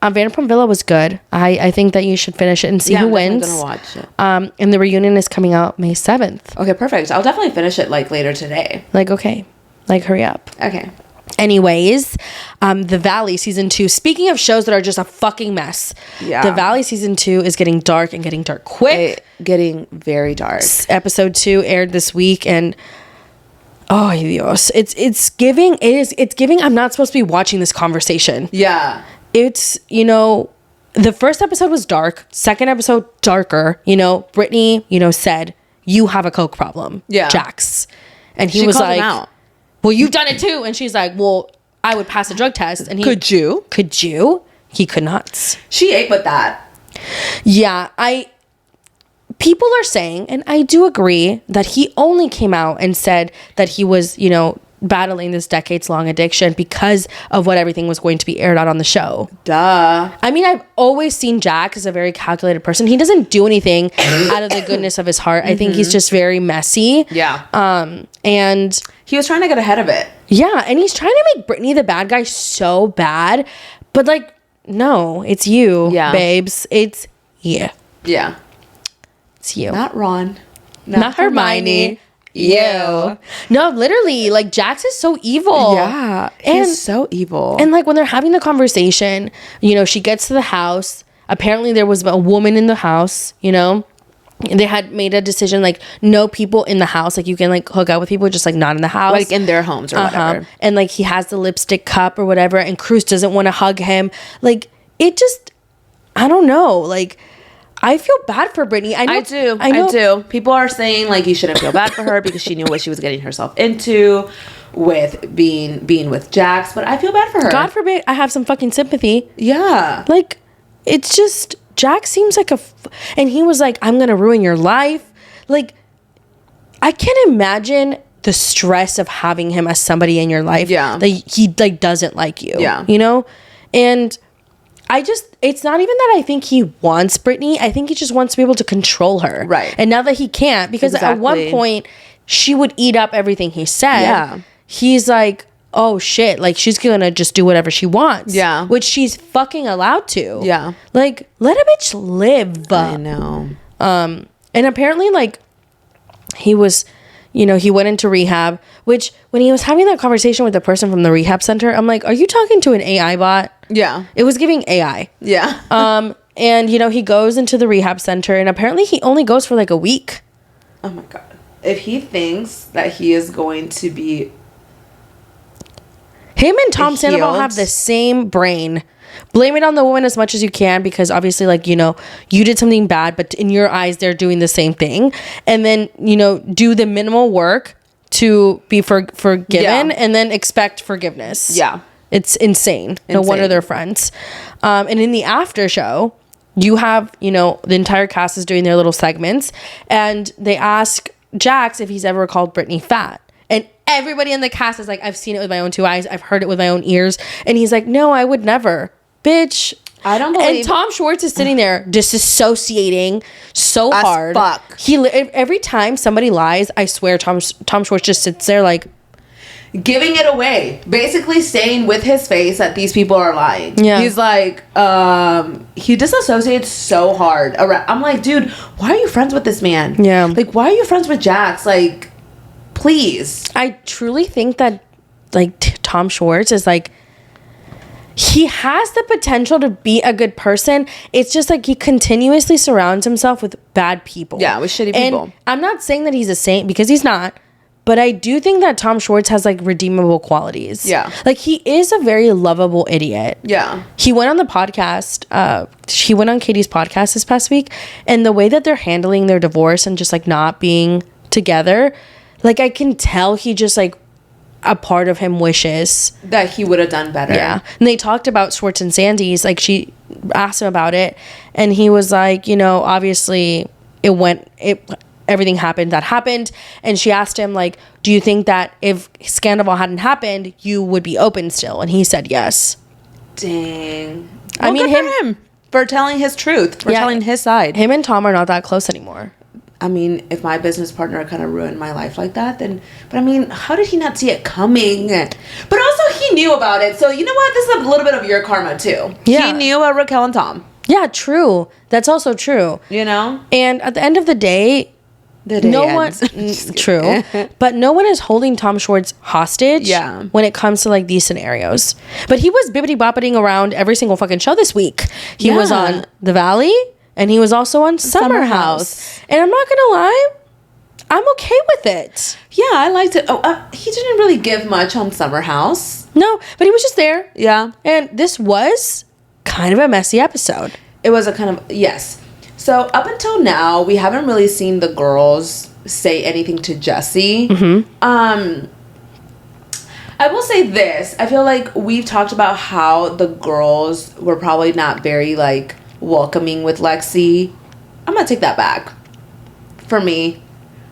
Vanderpump Villa was good. I think that you should finish it and see who wins. I'm gonna watch it. And the reunion is coming out May 7th. Okay, perfect. I'll definitely finish it like later today. Like okay. Like hurry up. Okay. Anyways, The Valley season 2. Speaking of shows that are just a fucking mess. Yeah. The Valley season 2 is getting dark and getting dark quick. Getting very dark. Episode 2 aired this week and oh Dios. It's giving I'm not supposed to be watching this conversation. Yeah. It's, the first episode was dark. Second episode, darker. Brittany, said, you have a coke problem. Yeah. Jax. And he was like, out. well, you've done it too. And she's like, well, I would pass a drug test. And he, could you? He could not. She ate with that. Yeah. People are saying, and I do agree, that he only came out and said that he was, battling this decades-long addiction because of what everything was going to be aired out on the show. Duh. I mean, I've always seen Jack as a very calculated person. He doesn't do anything out of the goodness of his heart. I think he's just very messy. Yeah. And he was trying to get ahead of it. Yeah, and he's trying to make Brittany the bad guy so bad. But like, no, it's you, babes. It's you. Yeah. It's you. Not Ron. Not Hermione. You. No, literally, like Jax is so evil. Yeah. He's so evil. And like when they're having the conversation, she gets to the house. Apparently there was a woman in the house, They had made a decision like no people in the house. Like you can like hook up with people just like not in the house. Like in their homes or whatever. And like he has the lipstick cup or whatever and Cruz doesn't want to hug him. Like it just, I don't know. Like I feel bad for Brittany. I do. People are saying like you shouldn't feel bad for her because she knew what she was getting herself into with being with Jax. But I feel bad for her. God forbid I have some fucking sympathy. Yeah. Like it's just Jax seems like and he was like, I'm gonna ruin your life. Like I can't imagine the stress of having him as somebody in your life. Yeah. That he like doesn't like you. Yeah. And it's not even that I think he wants Brittany. I think he just wants to be able to control her. Right. And now that he can't, because at one point she would eat up everything he said. Yeah. He's like, oh shit, like she's gonna just do whatever she wants. Yeah. Which she's fucking allowed to. Yeah. Like, let a bitch live. I know. And apparently like he was, he went into rehab, which when he was having that conversation with the person from the rehab center, I'm like, are you talking to an AI bot? Yeah. It was giving AI. Yeah. And he goes into the rehab center and apparently he only goes for like a week. Oh my God. If he thinks that he is going to be him and Tom Sandoval have the same brain. Blame it on the woman as much as you can because obviously like, you did something bad, but in your eyes, they're doing the same thing. And then, do the minimal work to be forgiven and then expect forgiveness. Yeah. It's insane. No wonder they're friends. And in the after show, you have, the entire cast is doing their little segments and they ask Jax if he's ever called Brittany fat. And everybody in the cast is like, I've seen it with my own two eyes. I've heard it with my own ears. And he's like, no, I would never. Bitch. I don't believe. And Tom Schwartz is sitting there disassociating so hard. Fuck. Every time somebody lies, I swear Tom Schwartz just sits there like giving it away, basically saying with his face that these people are lying. Yeah. He's like, he disassociates so hard. I'm like, dude, why are you friends with this man? Yeah. Like, why are you friends with Jax? Like, please. I truly think that like Tom Schwartz is like, he has the potential to be a good person. It's just like he continuously surrounds himself with bad people. Yeah, with shitty people. And I'm not saying that he's a saint because he's not. But I do think that Tom Schwartz has like redeemable qualities. Yeah. Like he is a very lovable idiot. Yeah. He went on the podcast. He went on Katie's podcast this past week. And the way that they're handling their divorce and just like not being together, like I can tell he just like a part of him wishes that he would have done better. Yeah. And they talked about Schwartz and Sandy's. Like she asked him about it. And he was like, obviously everything happened that happened. And she asked him, like, do you think that if Scandival hadn't happened, you would be open still? And he said yes. Dang. I mean, him for telling his truth, for telling his side. Him and Tom are not that close anymore. I mean, if my business partner kind of ruined my life like that, then... But I mean, how did he not see it coming? But also, he knew about it. So, you know what? This is a little bit of your karma, too. Yeah. He knew about Raquel and Tom. Yeah, true. That's also true. You know? And at the end of the day... True. But no one is holding Tom Schwartz hostage when it comes to like these scenarios. But he was bibbity-boppeting around every single fucking show this week. He was on The Valley, and he was also on Summer House. And I'm not gonna lie, I'm okay with it. Yeah, I liked it. He didn't really give much on Summer House. No, but he was just there. Yeah. And this was kind of a messy episode. It was a kind of... Yes. So up until now, we haven't really seen the girls say anything to Jesse. Mm-hmm. I will say this. I feel like we've talked about how the girls were probably not very, like, welcoming with Lexi. I'm going to take that back. For me,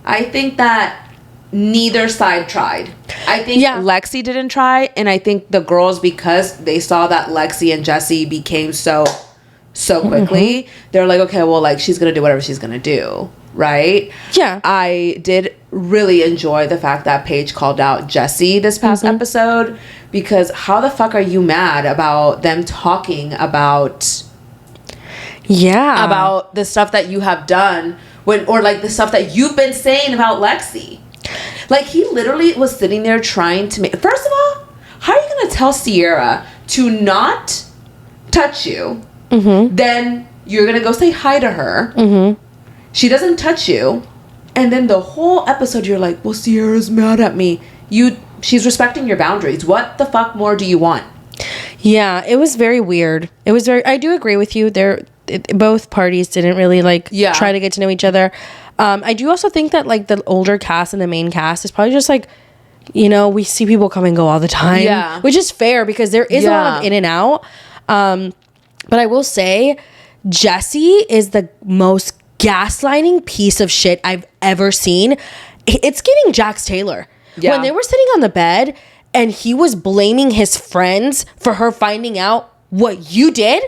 I think that neither side tried. I think Lexi didn't try, and I think the girls, because they saw that Lexi and Jesse became so quickly, they're like, okay, well, like, she's gonna do whatever she's gonna do, right? Yeah. I did really enjoy the fact that Paige called out Jesse this past episode, because how the fuck are you mad about them talking about about the stuff that you have done or like the stuff that you've been saying about Lexi? Like, he literally was sitting there trying to make... First of all, how are you gonna tell Sierra to not touch you? Then you're gonna go say hi to her. She doesn't touch you, and then the whole episode you're like, well, Sierra's mad at me. She's respecting your boundaries. What the fuck more do you want? Yeah, it was very weird. I do agree with you. Both parties didn't really try to get to know each other. I do also think that like the older cast and the main cast is probably just like, you know, we see people come and go all the time, which is fair because there is a lot of in and out. But I will say, Jesse is the most gaslighting piece of shit I've ever seen. It's giving Jax Taylor. Yeah. When they were sitting on the bed and he was blaming his friends for her finding out what you did,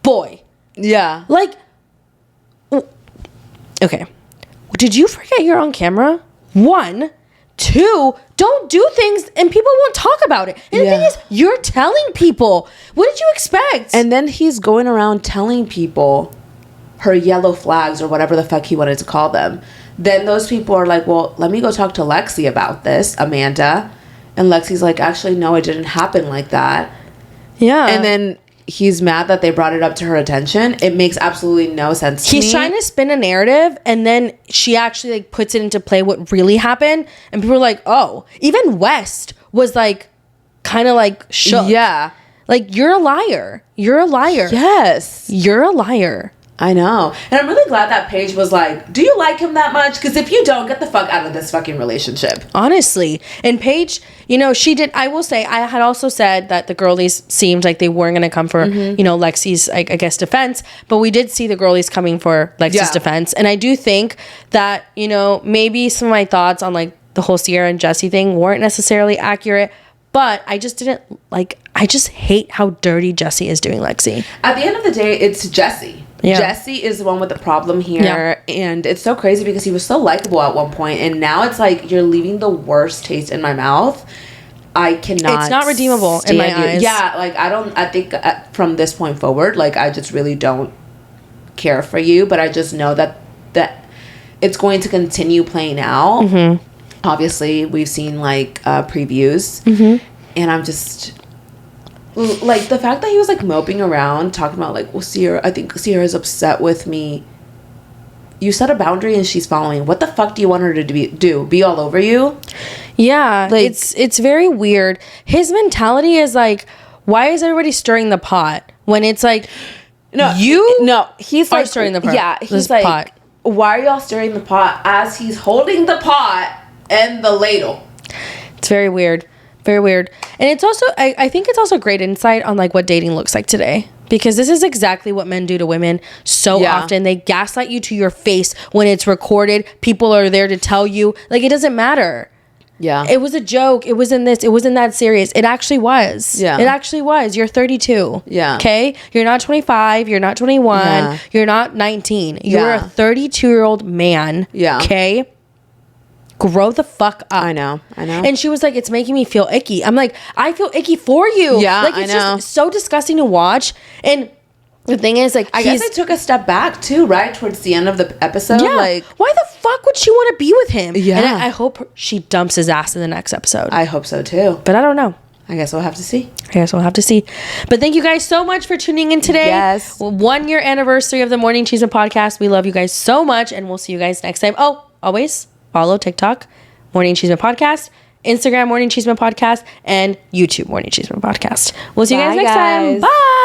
boy. Yeah. Like, okay. Did you forget you're on camera? 1, 2, don't do things and people won't talk about it. And the thing is, you're telling people. What did you expect? And then he's going around telling people her yellow flags or whatever the fuck he wanted to call them. Then those people are like, well, let me go talk to Lexi about this, Amanda. And Lexi's like, actually, no, it didn't happen like that. Yeah. And then he's mad that they brought it up to her attention. It makes absolutely no sense to me. He's trying to spin a narrative, and then she actually like puts it into play what really happened. And people are like, oh. Even West was like kind of like shook. Yeah. Like, you're a liar. You're a liar. Yes. You're a liar. I know. And I'm really glad that Paige was like, do you like him that much? Because if you don't, get the fuck out of this fucking relationship. Honestly. And Paige, you know, she did, I will say, I had also said that the girlies seemed like they weren't going to come for, you know, Lexi's, I guess, defense. But we did see the girlies coming for Lexi's defense. And I do think that, you know, maybe some of my thoughts on like the whole Sierra and Jesse thing weren't necessarily accurate. But I just didn't like, I just hate how dirty Jesse is doing Lexi. At the end of the day, it's Jesse. Yeah. Jesse is the one with the problem here. Yeah. And it's so crazy because he was so likable at one point, and now it's like you're leaving the worst taste in my mouth. I cannot. It's not redeemable in my eyes. Yeah, like I think from this point forward, like I just really don't care for you, but I just know that it's going to continue playing out. Mm-hmm. Obviously, we've seen like previews, and I'm just... Like, the fact that he was, like, moping around, talking about, like, well, Sierra, I think Sierra's upset with me. You set a boundary and she's following. What the fuck do you want her to do? Be all over you? Yeah, like, it's very weird. His mentality is, like, why is everybody stirring the pot? When it's, like, he's like, stirring the pot. Yeah, he's like, pot. Why are y'all stirring the pot as he's holding the pot and the ladle? It's very weird. Very weird. And it's also, I think it's also great insight on like what dating looks like today. Because this is exactly what men do to women so often. They gaslight you to your face when it's recorded. People are there to tell you. Like, it doesn't matter. Yeah. It was a joke. It wasn't this. It wasn't that serious. It actually was. Yeah. It actually was. You're 32. Yeah. Okay? You're not 25. You're not 21. Yeah. You're not 19. You're a 32-year-old man. Yeah. Okay? Grow the fuck up. I know. And she was like, it's making me feel icky. I'm like, I feel icky for you. Yeah, like, it's I know. just so disgusting to watch. And the thing is, like, I guess I took a step back too, right? Towards the end of the episode. yeah. Like, why the fuck would she want to be with him? Yeah. And I hope she dumps his ass in the next episode. I hope so too. But I don't know. I guess we'll have to see. But thank you guys so much for tuning in today. Yes. 1 year anniversary of the Morning Chisme podcast. We love you guys so much, and we'll see you guys next time. Oh, always follow TikTok, Morning Chisme podcast, Instagram, Morning Chisme podcast, and YouTube, Morning Chisme podcast. We'll see you guys next time. Bye.